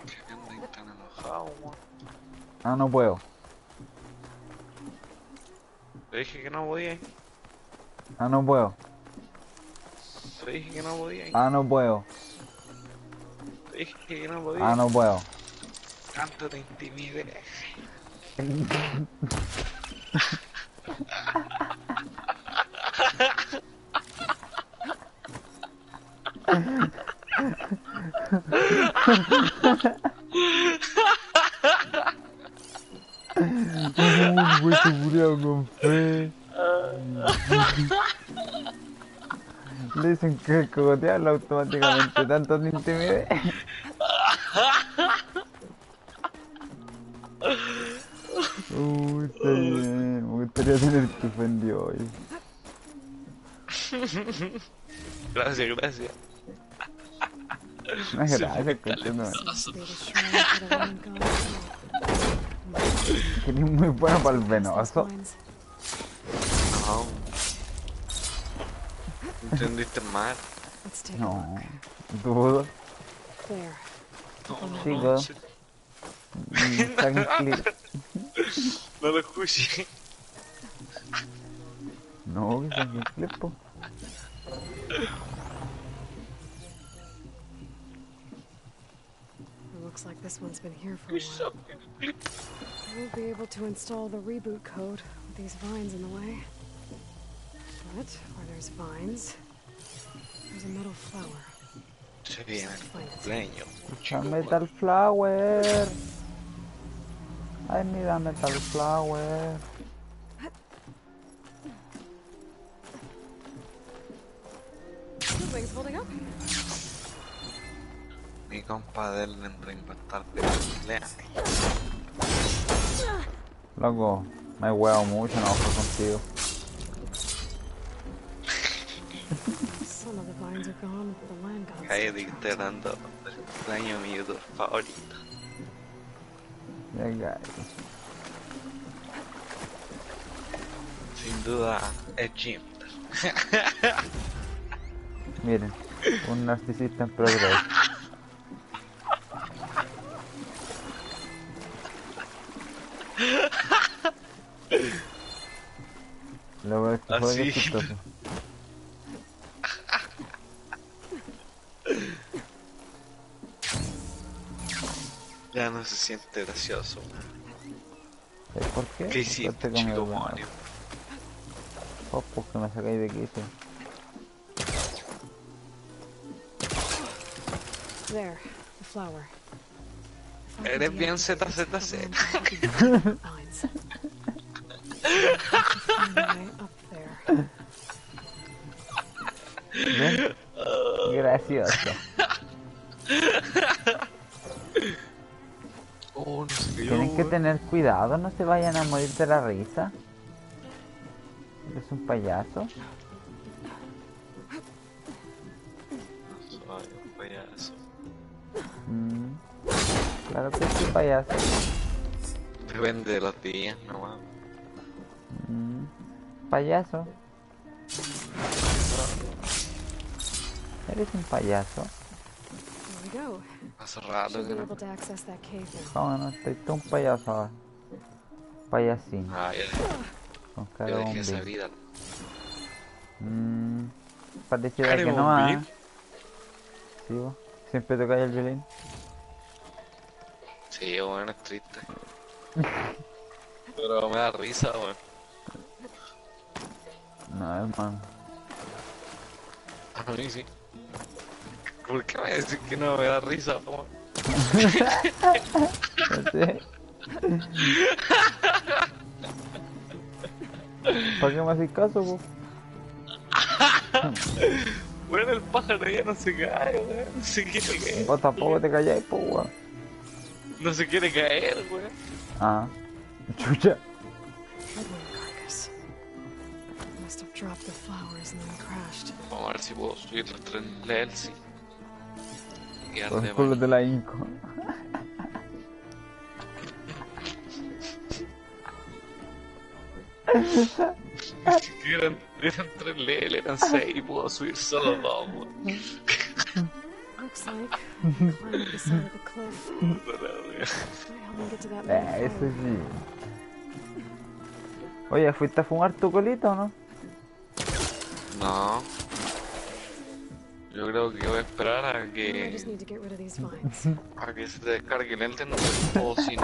Que andan tan enojados, weón. Ah, no puedo. Te dije que no podía. Ah, no puedo. Te dije que no podía. Ah, no puedo. Te dije que no podía. Ah, no puedo. Tanto te intimidé. Uy, güey, te murió con fe. Le dicen que cogotearlo automáticamente, tanto te intimide. Está bien. Me gustaría tener tu ofendido hoy. Gracias, gracias. No es Se fue gracia, cochino. talentoso. Be the shrine for the land god's soul. Que eres muy bueno para el Past these venoso. vines. No. Entendiste mal. Let's take a No, look. dudo. There. No, no, Sí, no. go. Saca un clip. No lo escuché. No, que saque un clip, po. It looks like this one's been here for a while. I won't be able to install the reboot code with these vines in the way. But where there's vines, there's a metal flower. Se viene el cumpleaños. Escucha Metal Flower. Ay, mira Metal Flower. Something's holding up. Mi compa del en reinventarte el cumpleaños. Loco, me he huevo mucho, no fue contigo. Some of the vines are gone, but the land gods. Cállate que estoy dando el cumpleaños a mi youtuber favorito. Ya, ya. Sin duda es Jim. Miren, un narcisista en progreso. Luego es que juega Así. chistoso. Ya no se siente gracioso. ¿Sabes por qué? ¿Qué hiciste, Suerte con chico el venado. Mario? Oh, pues que me sacáis de quicio. There, the flower. If I Eres could bien deactivate it, ZZZ. the land god could use the vines. I have to find a way up there. ¿Ven? Gracioso. Oh, no sé qué yo, Tienen que weón. tener cuidado, no se vayan a morir de la risa. Es un payaso. Ay, un payaso. Mm, claro que sí, payaso. Depende de los días, nomás. Payaso. Eres un payaso. There we go. Hace rato Should que be no. able to access that cave now. ¿Cómo no? Estoy todo un payaso ahora. Payasín. Ah, Con yo cara de dejé esa bombín. vida. Pareciera ¿Cara de que no bombín? más. Sí, vos. Siempre tocáis el violín. Sí, bueno, es triste. Pero me da risa, weón. No, hermano. A mí sí. ¿Por qué me decís que no me da risa, weón? No sé. ¿Para qué me haces caso, vos? Bueno, el pájaro ya no se cae, weón. No se quiere caer. Vos tampoco te calláis, po, weón. No se quiere caer, weón. Ah, chucha. Headwind carcass. Must have dropped the flowers and then crashed. Vamos a ver si puedo subir el tren de Elsie. Y Por darle el culo más. de la Inco. Ni siquiera eran 3 level, eran 6 y puedo subir solo 2, weón. Looks like climb up the side of the cliff. Puta la wea. Might help me get to that main Eso flower. sí. Oye, ¿fuiste a fumar tu colita o no? No. Yo creo que voy a esperar a I just que need to get rid of these vines. se te descargue el Elden Ring, o si no.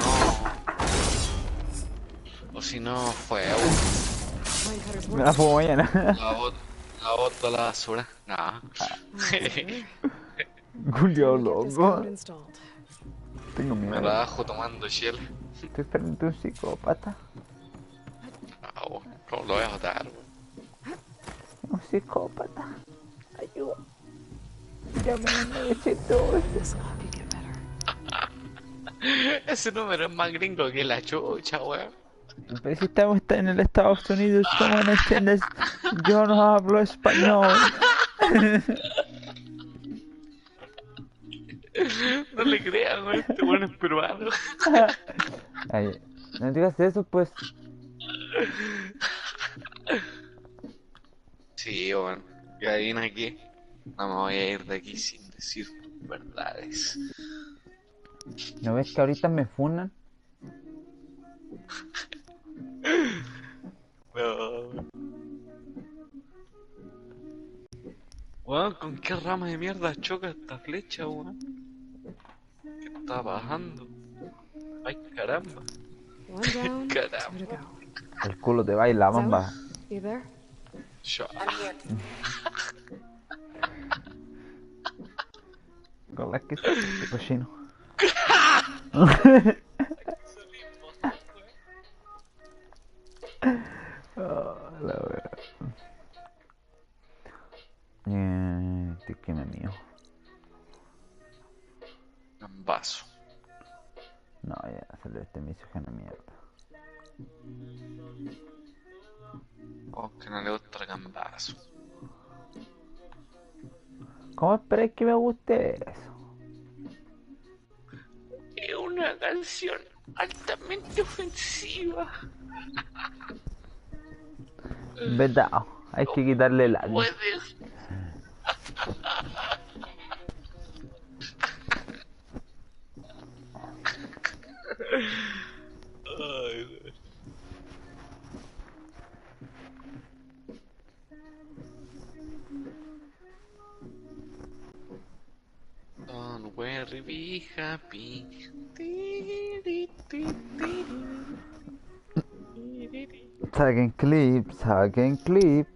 O si no, fue Vine cutter's Me la working. fumo mañana. la boto a la basura. No. There. Julio Let me get this loco. code installed. Tengo Me miedo. la bajo tomando chile. Estoy frente a un psicópata. No, ¿cómo lo voy a matar? Un psicópata. Ay. amigo. Llame al 911. This'll help you get better. Ese número es más gringo que la chucha, weón. Pero si estamos en el Estados Unidos, ¿cómo no entiendes? Yo no hablo español. No le crean, weón. Este weón es peruano. Ay, no digas eso, pues. Sí, weón. Y adivina qué. No me voy a ir de aquí sin decir verdades. ¿No ves que ahorita me funan? No. Weón, ¿con qué rama de mierda choca esta flecha, weón? ¿Qué está bajando? Ay, caramba. One down, two Caramba. to go. El culo te baila, mamba. You there? Yo. Con las que se cochino. Oh, la verdad. Estoy que me mío. Gambazo. No, ya, Celeste me hizo una mierda. Oh, que no le gusta el gambazo. ¿Cómo esperáis que me guste eso? Es una canción altamente ofensiva. Verdad, hay que quitarle el alma. Puedes. Ay, güey. Don't worry, be happy. Saquen clip, saquen clip.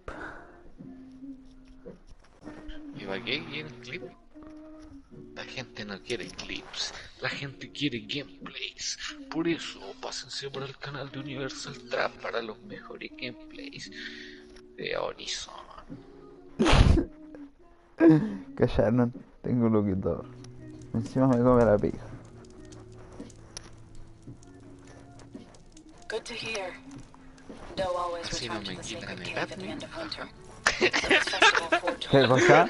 ¿Y para qué quieren clip? La gente no quiere clips, la gente quiere gameplays. Por eso, pásense por el canal de Universal-thrash para los mejores gameplays de Horizon. Callaron, tengo locutor. Encima me come la pija. Good to hear. Doe always Así no returned to me the quitan sacred el cave at the admin. end of winter. This festival foretold ¿Qué cosa?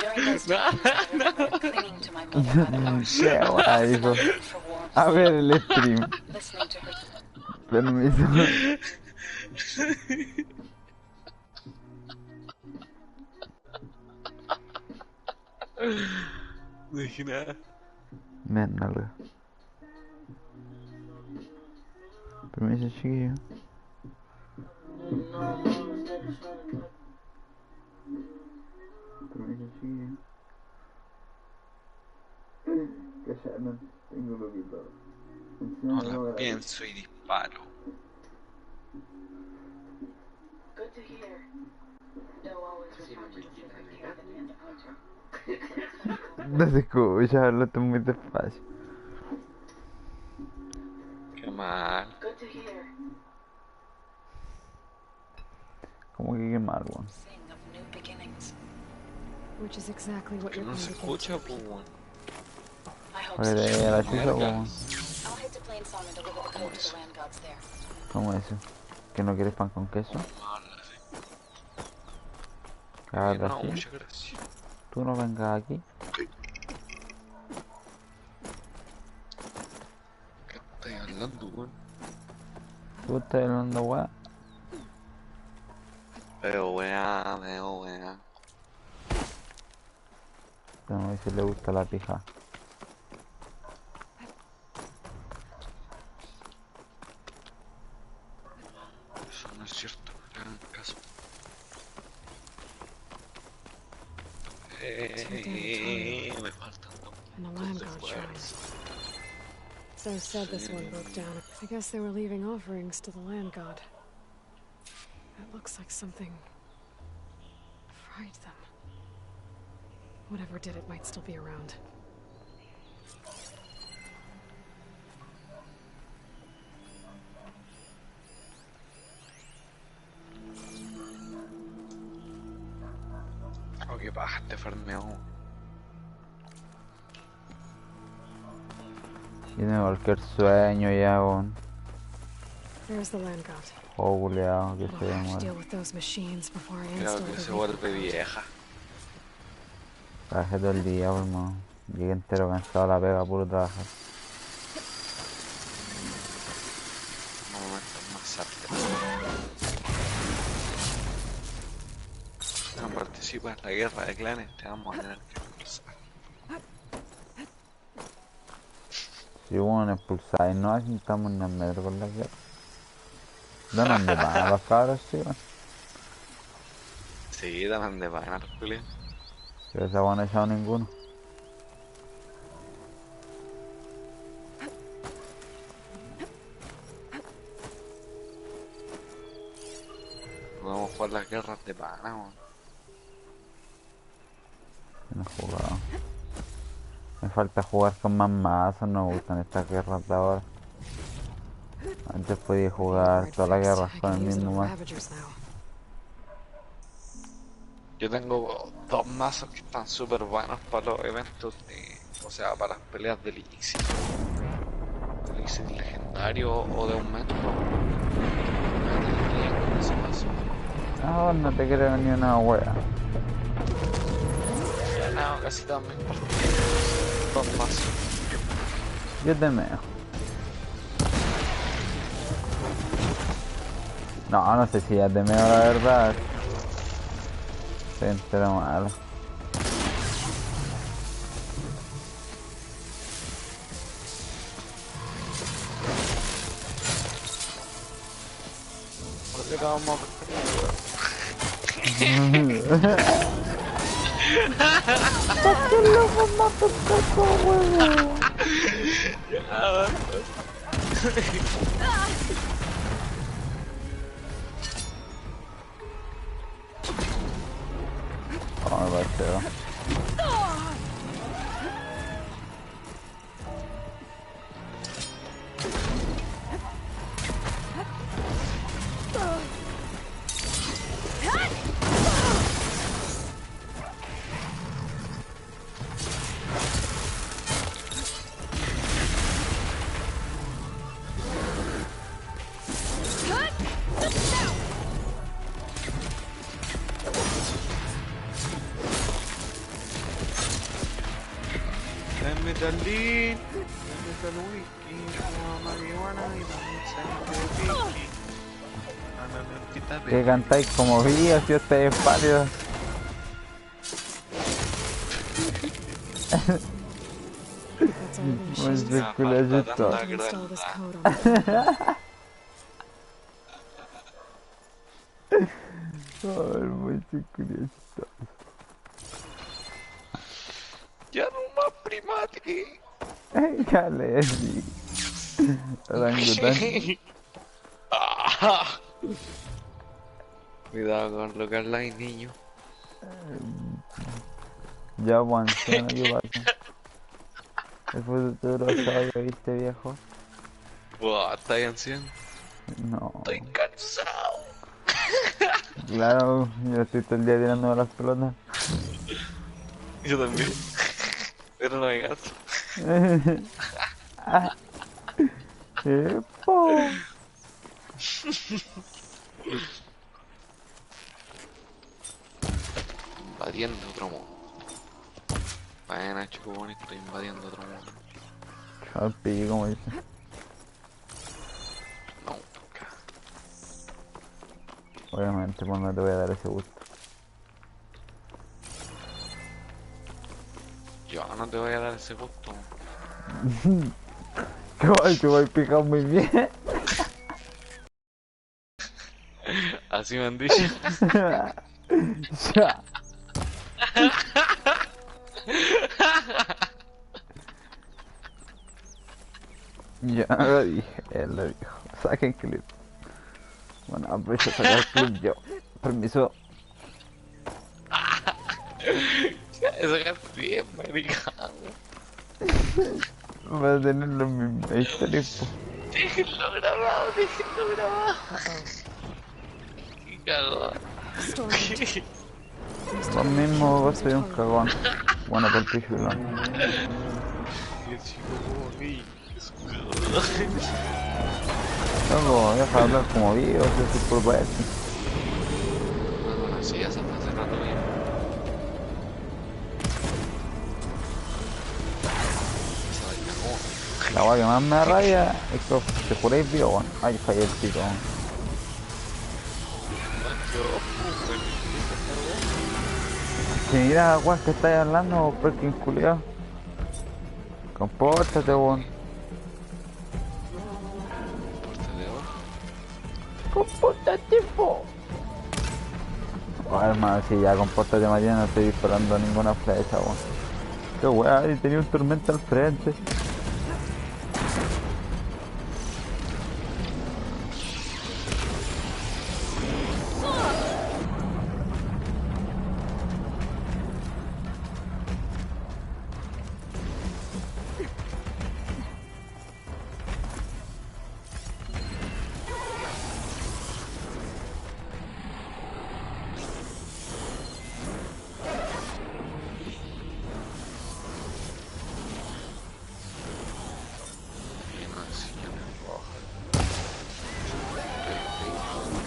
During those times, I remember clinging to my mother by the arms, Qué guay, hijo. snuggling for warmth, A ver el stream. listening to her. Permiso. No dije nada. Mierda. Permiso, chiquillo. Permiso, chiquillo. Callaron, tengo locutor. No la pienso y disparo. Good to hear. Doe always returned to the sacred cave at the end of winter. No se escucha, hablaste muy despacio. Qué mal. Good to hear. Como que qué mal, weón. Sing of new beginnings. Which is exactly what Que you're no going se to get escucha, into. pues, weón. I hope Porque so. te la chucha, Verga. weón. I'll head to Plainsong and deliver the code to the land gods there. ¿Cómo eso? ¿Que no quieres pan con queso? Ahora No, sí. muchas gracias. Tú no vengas aquí. ¿Qué estás hablando, weón? Tú estás hablando, weá. Veo weá. No, a si le gusta la pija. Eso no es cierto, no le hagan caso. Me faltan dos And the land puntos de god fuerza. shrines. So said this one broke down. I guess they were leaving offerings to the land god. That looks like something fried them. Whatever did it might still be around. paja este farmeo. Tiene cualquier sueño ya, weón. There's the land god. Oh, culeado, que We'll se have to muere. deal with those machines before I Creo install que the se reaper vuelve code. vieja. Trabajé todo el día, por hermano. Llegué entero cansado a la pega, puro trabajar. No momentos más artes. No participas en la guerra de clanes, te vamos a tener que expulsar. Si hubo una expulsada y no así estamos en el metro con la guerra. Donan de pan a los cabros, sí, weón. Sí, dan de pan, Julio. Pero esa weón no ha echado ninguno. Podemos jugar las guerras de pana, weón. No he jugado. Me falta jugar con más mazos, no me gustan estas guerras de ahora. Antes podía jugar todas las guerras I con el can use it mismo on mazo. Ravagers now. Yo tengo dos mazos que están súper buenos para los eventos de... O sea, para las peleas del elixir. Elixir legendario o de aumento. Me tendría con ese mazo. No, no te creo ni una wea. Ya no, casi también dos mazos. Yo te meo. No, no sé si ya te meo la verdad. Estoy entero malo. ¿Por qué te vamos a Oh, me parece. Dame tal lean, dame tal whisky, dame marihuana y dame sangre de whisky. Dame mentita de... Que cantáis como vías, si estáis pálidos. That's all the machines. Pues culo falta todo. To install this code on the Ay, muy curioso. Ya no más primate. Dale, sí. Orangután. Ah. Cuidado con lo que habláis, niño. Ya, Juan, ¿qué pasa? El futuro sabio, ¿viste, viejo? Buah, ¿estáis anciano? No. Estoy cansado. Claro, yo estoy todo el día tirándome las pelotas. Yo también. Pero no me canso. ¡Epo! Invadiendo otro mundo. Bueno, chico, estoy invadiendo otro mundo. Chapi, como dice. Nunca. Obviamente, pues no te voy a dar ese gusto. Yo no te voy a dar ese gusto. Que voy picado muy bien. Así me han dicho. Ya. Ya lo dije, él lo dijo. Saquen clip. Bueno, aprovecho a sacar el clip yo. Permiso. Eso es bien, marica. Va a tener los mismos historias, po. Déjenlo grabado, déjenlo grabado. Qué cagón. storm. Must Lo have been mismo, vos was soy un tolerable. cagón. Bueno, por el pichulón. Y el chico como gay, es un cagón. Loco, deja de hablar como vivo, si es por verte. Bueno, así ya se fue hace rato bien. Esa vaina como La weá que más me da rabia es que te juráis vivo, weón. Ay, fallé el pico, weón. Que mira, weón, que estáis hablando, perkin culiao. Compórtate, weón. Compórtate, po. Oh, hermano, si ya compórtate, María, no estoy disparando ninguna flecha, weón. Qué weá, y tenía un tormento al frente.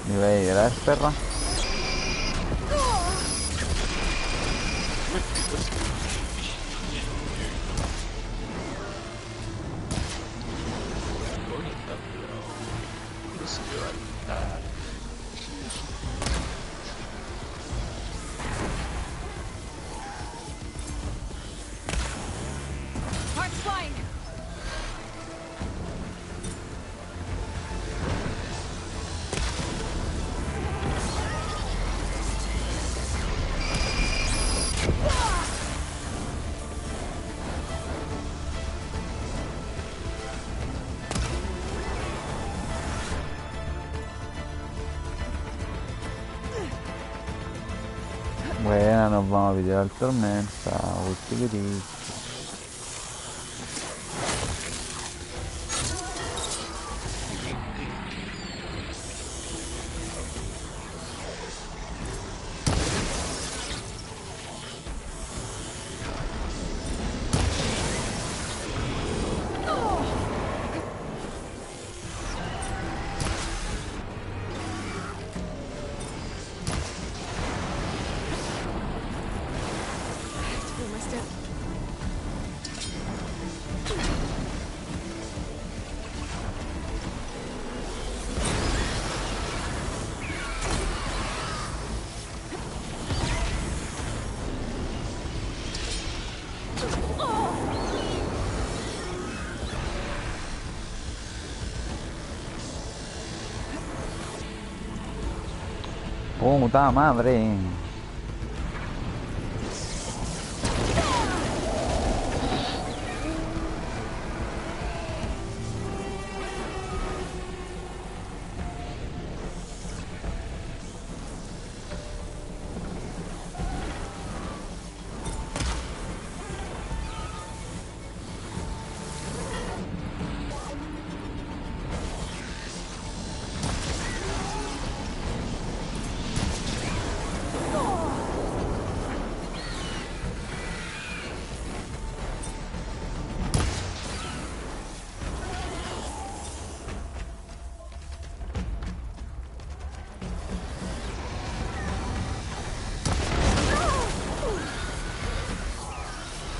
Me voy a llorar, perra. Hearts flying! Bueno, nos vamos a pillar al tormenta, chiquitito. Feel my step. Puta madre.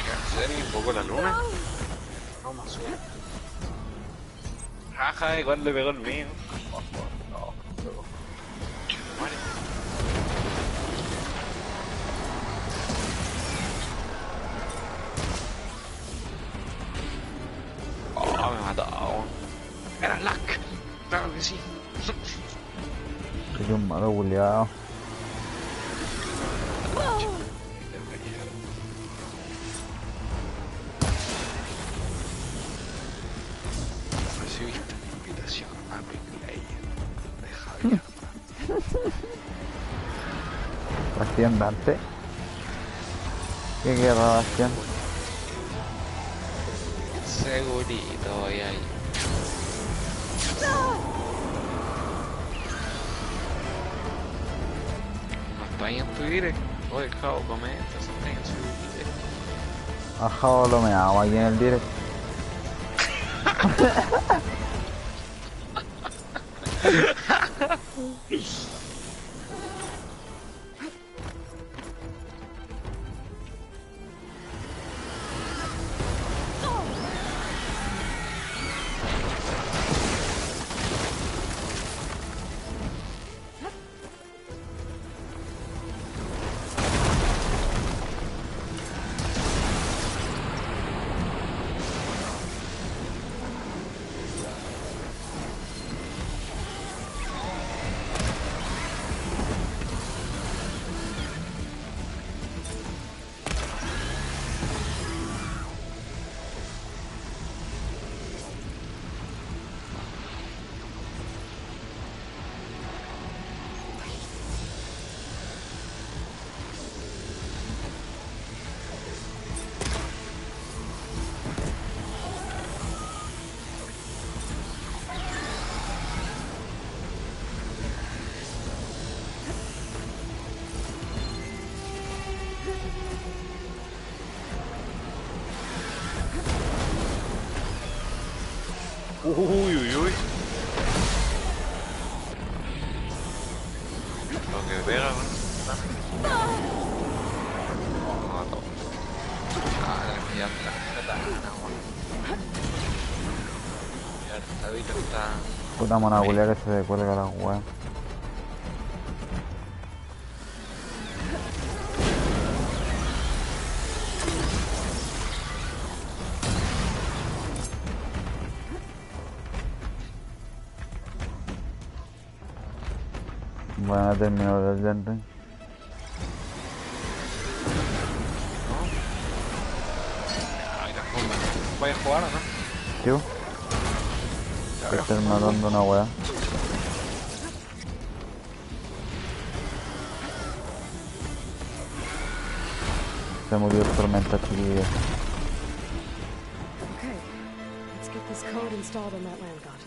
¿qué hacer? ¿Un poco la luna? No más suena. Jaja, igual le pegó el mío. No, no. ¡Qué muere! Oh, me mató. Era Lack. Claro que sí. Soy un malo culiao. Recibiste mi invitación a mi play. Deja ya. Bastián Dante. ¿Qué guerra, Bastián? Segurito voy ahí. ¿No está ahí en tu direct? Oye, Jao, comenta, susténganse. Ajá, lo meamos aquí en el directo. Uy, uy, uy. Lo que pega con esta. No, no. Ah, ya está. Ya esta vida está. Puta mona culia que se descuelga la weá. Bueno, terminó el Elden Ring. Ay, la forma. ¿Voy a jugar o no? ¿Tío? Ya Que voy a estén jugar. matando una weá. Se murió el tormenta, chiquilla. Okay, let's get this code installed on that land god.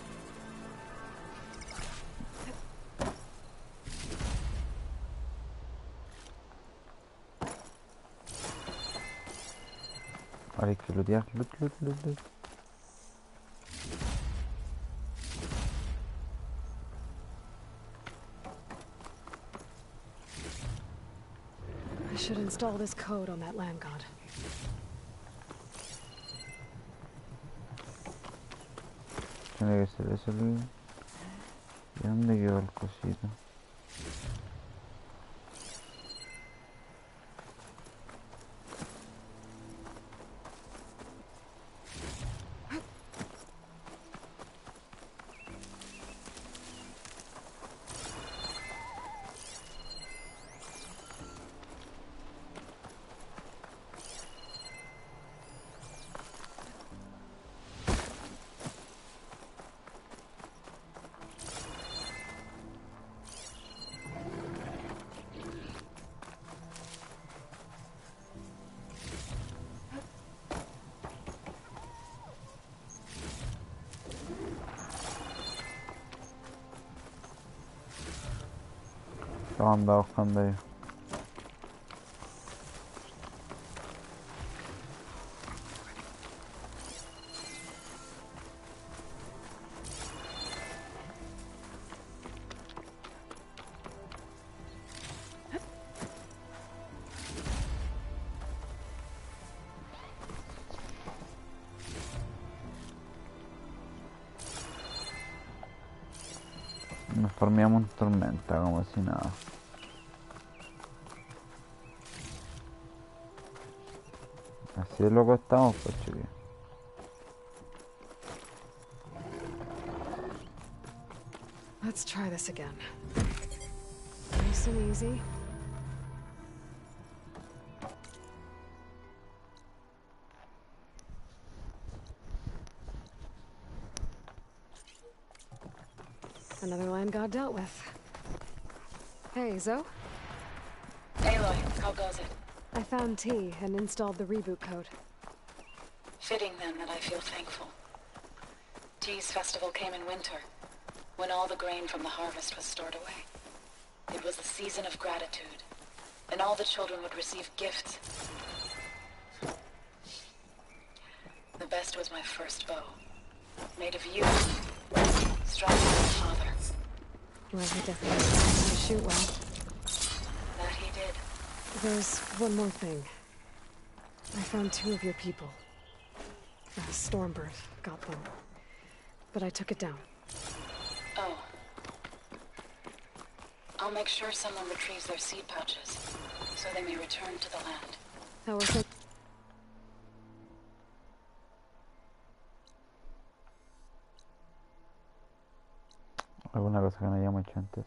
Ahora hay que lootear. Loot, loot, loot, loot. I should install this code on that land god. Tiene que ser eso el... ¿Y dónde quedó el cosito? Lo andaba buscando ahí. Nos formamos en tormenta como si nada. Así de loco estamos, pues chiquillos. Let's try this again. Nice and easy. Another land god dealt with. Hey, Zoe? Aloy, how goes it? I found T and installed the reboot code. Fitting then that I feel thankful. T's festival came in winter, when all the grain from the harvest was stored away. It was the season of gratitude. and all the children would receive gifts. The best was my first bow, made of you, strong as my father. Well, he definitely knows how to shoot well. That he did. There's one more thing. I found 2 of your people. A Stormbird got them. But I took it down. Oh. I'll make sure someone retrieves their seed pouches, so they may return to the land. That was it. Alguna cosa que no hayamos hecho antes.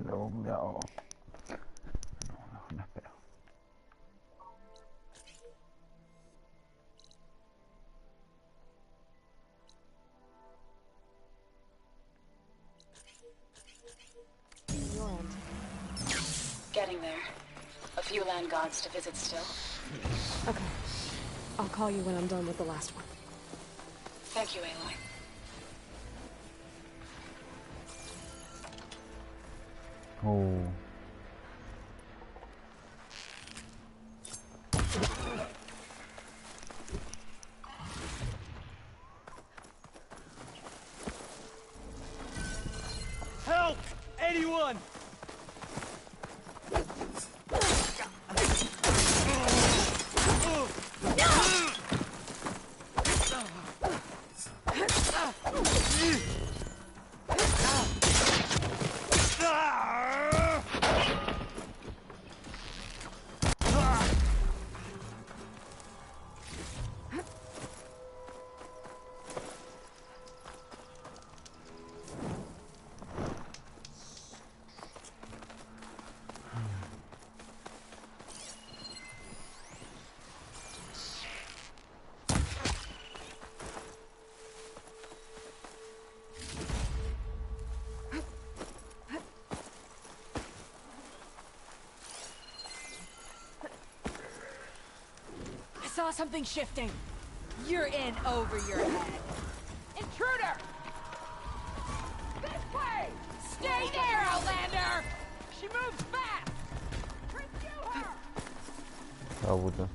Luego, no, no espero. Your end. Getting there. A few land gods to visit still. Okay. I'll call you when I'm done with the last one. Thank you, Aloy. Oh. Help! Anyone! Saw something shifting. You're in over your head. Intruder! This way! Stay there, Outlander! She moves fast! Pursue her! Ah, puta.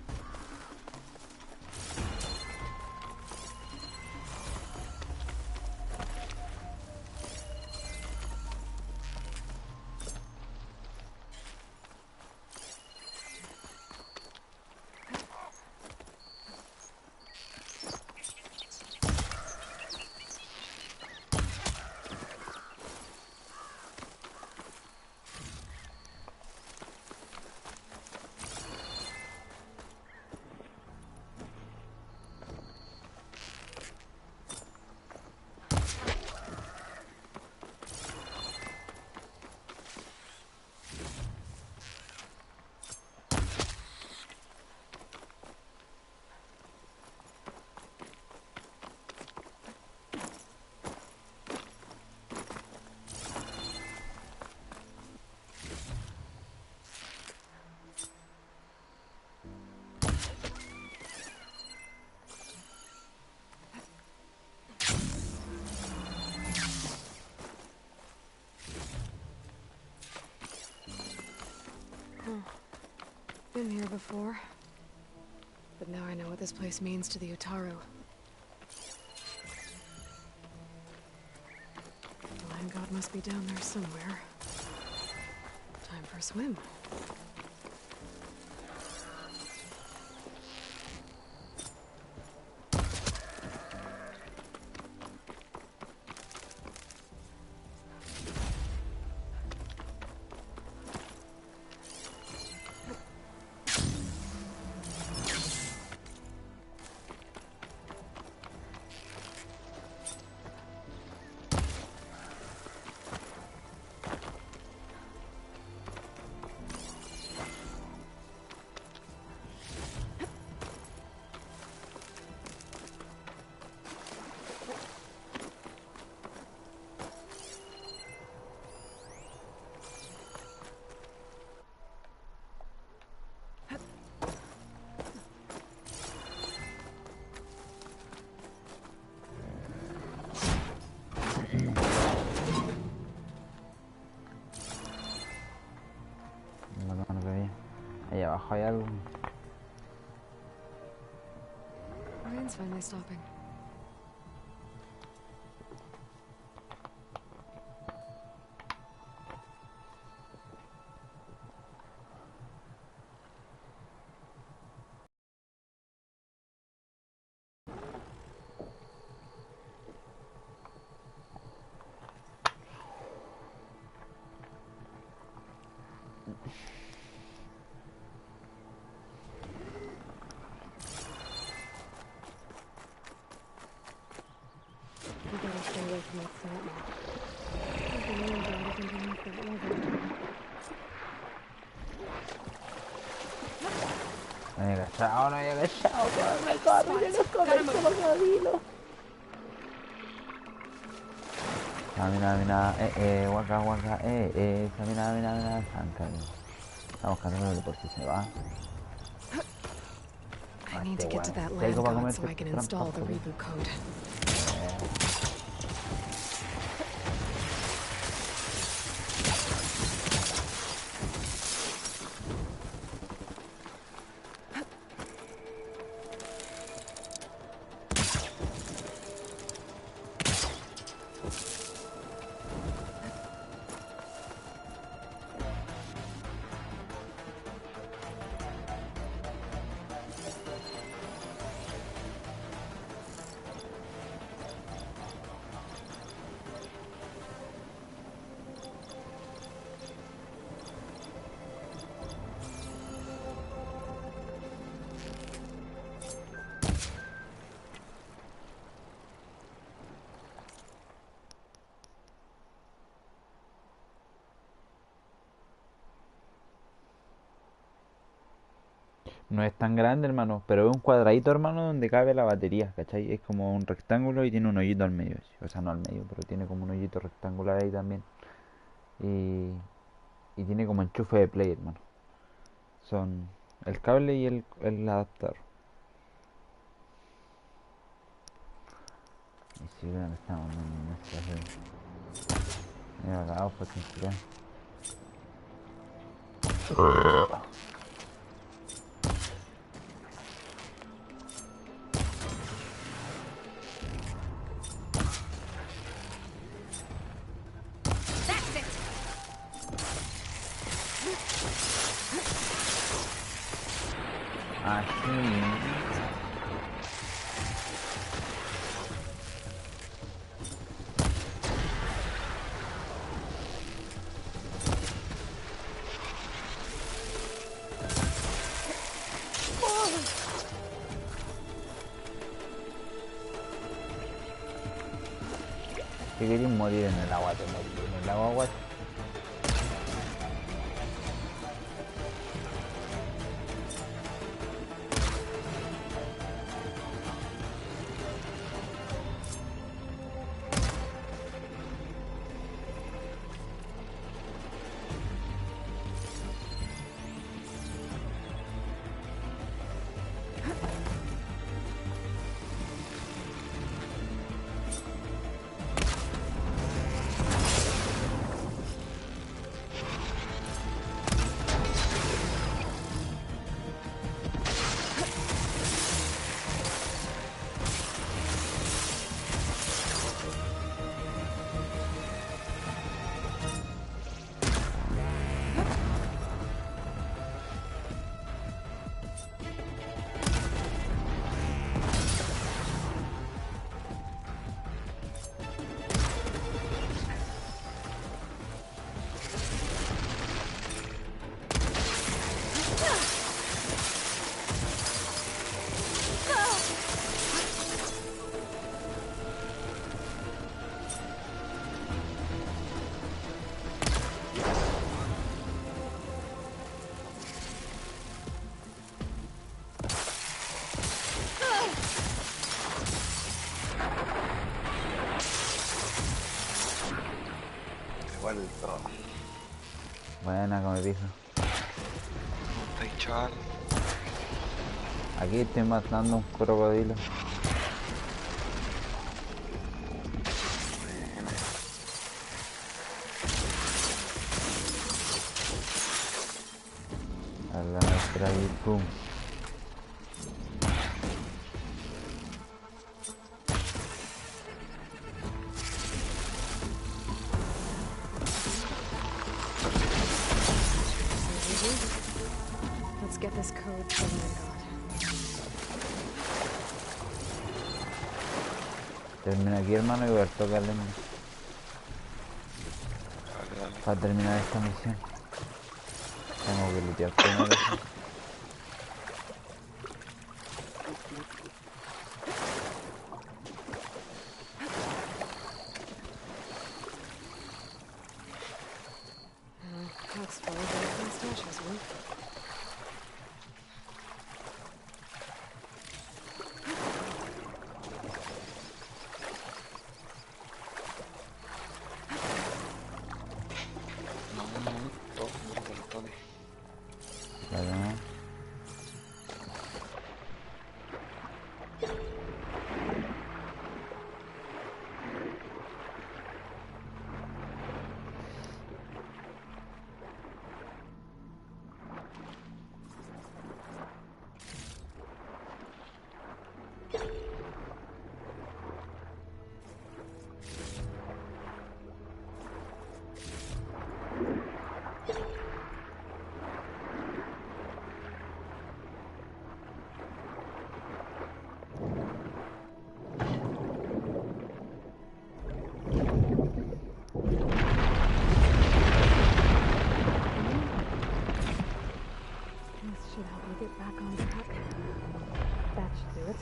Been here before. But now I know what this place means to the Utaru. The land god must be down there somewhere. Time for a swim. Ahí abajo hay algo. Rain's finally stopping. We gotta stay away from that plant now. I've been worried about it underneath that level. No había cachado, no había cachado. Corre, cocodrilo. Mira, guaca, mira, zanca. Estamos buscándolo por si se va. I need to get to that Tengo land para god comer so I can install the reboot code. No es tan grande, hermano, pero es un cuadradito, hermano, donde cabe la batería, ¿cachai? Es como un rectángulo y tiene un hoyito al medio, así. O sea, no al medio, pero tiene como un hoyito rectangular ahí también. Y, y tiene como enchufe de play, hermano. Son el cable y el adaptador. Y si vean, estamos en esta. Mira, acá, pues, sin tirar. Así. Si queréis morir en el agua, te morís en el agua, guacho. Vuelto. Buena, come pija. Está ahí, chaval. Aquí estoy matando un crocodilo. A A la nuestra y pum. Let's get this code to the God. Termina aquí, hermano, y voy a tocarle para terminar esta misión. Tengo que lootear primero. That's full of those stashes, huh? Vale, ¿no? This should help me get back on track. That should do it.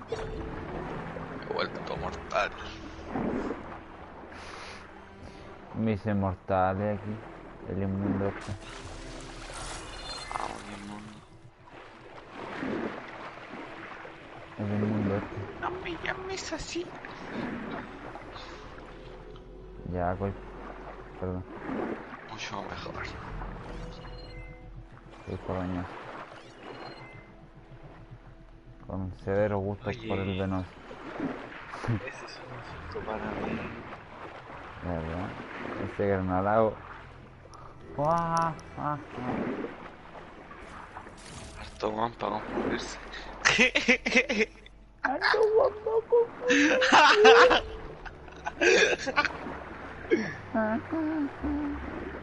He vuelto mortal. Me hice mortales aquí. El inmundo este. Vamos, mi mundo. El inmundo este. No me llames así. Ya, voy. Perdón. Mucho mejor. Voy por bañar. Con severo gusto por el venoso. Ese es un asunto para mí. ¿Verdad? Ese granadago. ¡Guau! ¡Ah! Harto guan para confundirse. ¡Ando guapo!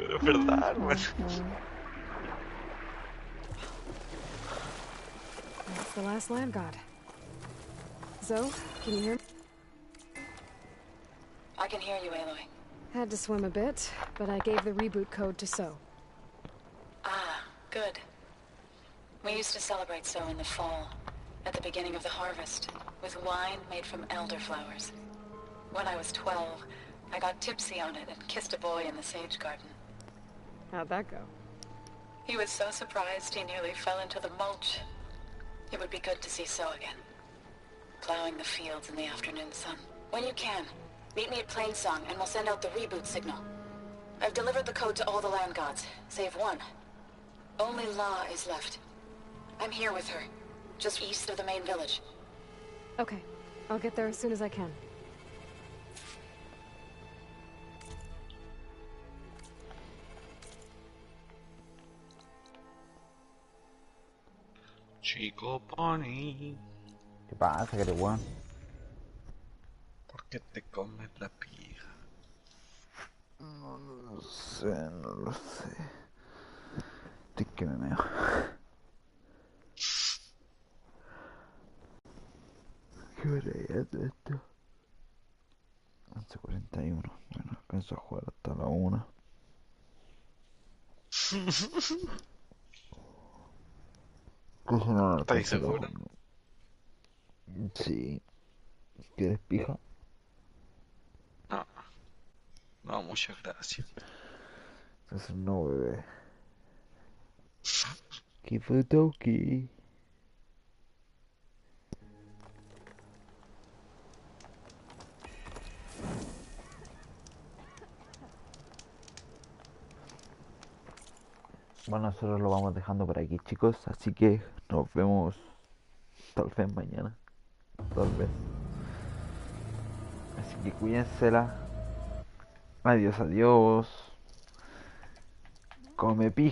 Pero es verdad, hermano. That's the last land god. Zoe, can you hear me? I can hear you, Aloy. Had to swim a bit, but I gave the reboot code to So. Ah, good. We used to celebrate So in the fall, at the beginning of the harvest, with wine made from elderflowers. When I was 12, I got tipsy on it and kissed a boy in the sage garden. How'd that go? He was so surprised he nearly fell into the mulch. It would be good to see So again. Plowing the fields in the afternoon sun. When you can, meet me at Plainsong and we'll send out the reboot signal. I've delivered the code to all the land gods, save one. Only La is left. I'm here with her, just east of the main village. Okay, I'll get there as soon as I can. Chico Pony, ¿Qué pasa, que eres weón? ¿por qué te comes la pija? No lo sé, no lo sé. Estoy que me meo. ¿Qué hora es esto? 11:41. Bueno, alcanzo a jugar hasta la 1. Que si no, no ¿Estás alcanzo a seguro? jugar. Sí. ¿Quieres pija? No, no, muchas gracias. Entonces no, bebé. ¿Qué fotoki? Bueno, nosotros lo vamos dejando por aquí, chicos. Así que nos vemos tal vez mañana. Tal vez. Así que cuídensela. Adiós, adiós. Come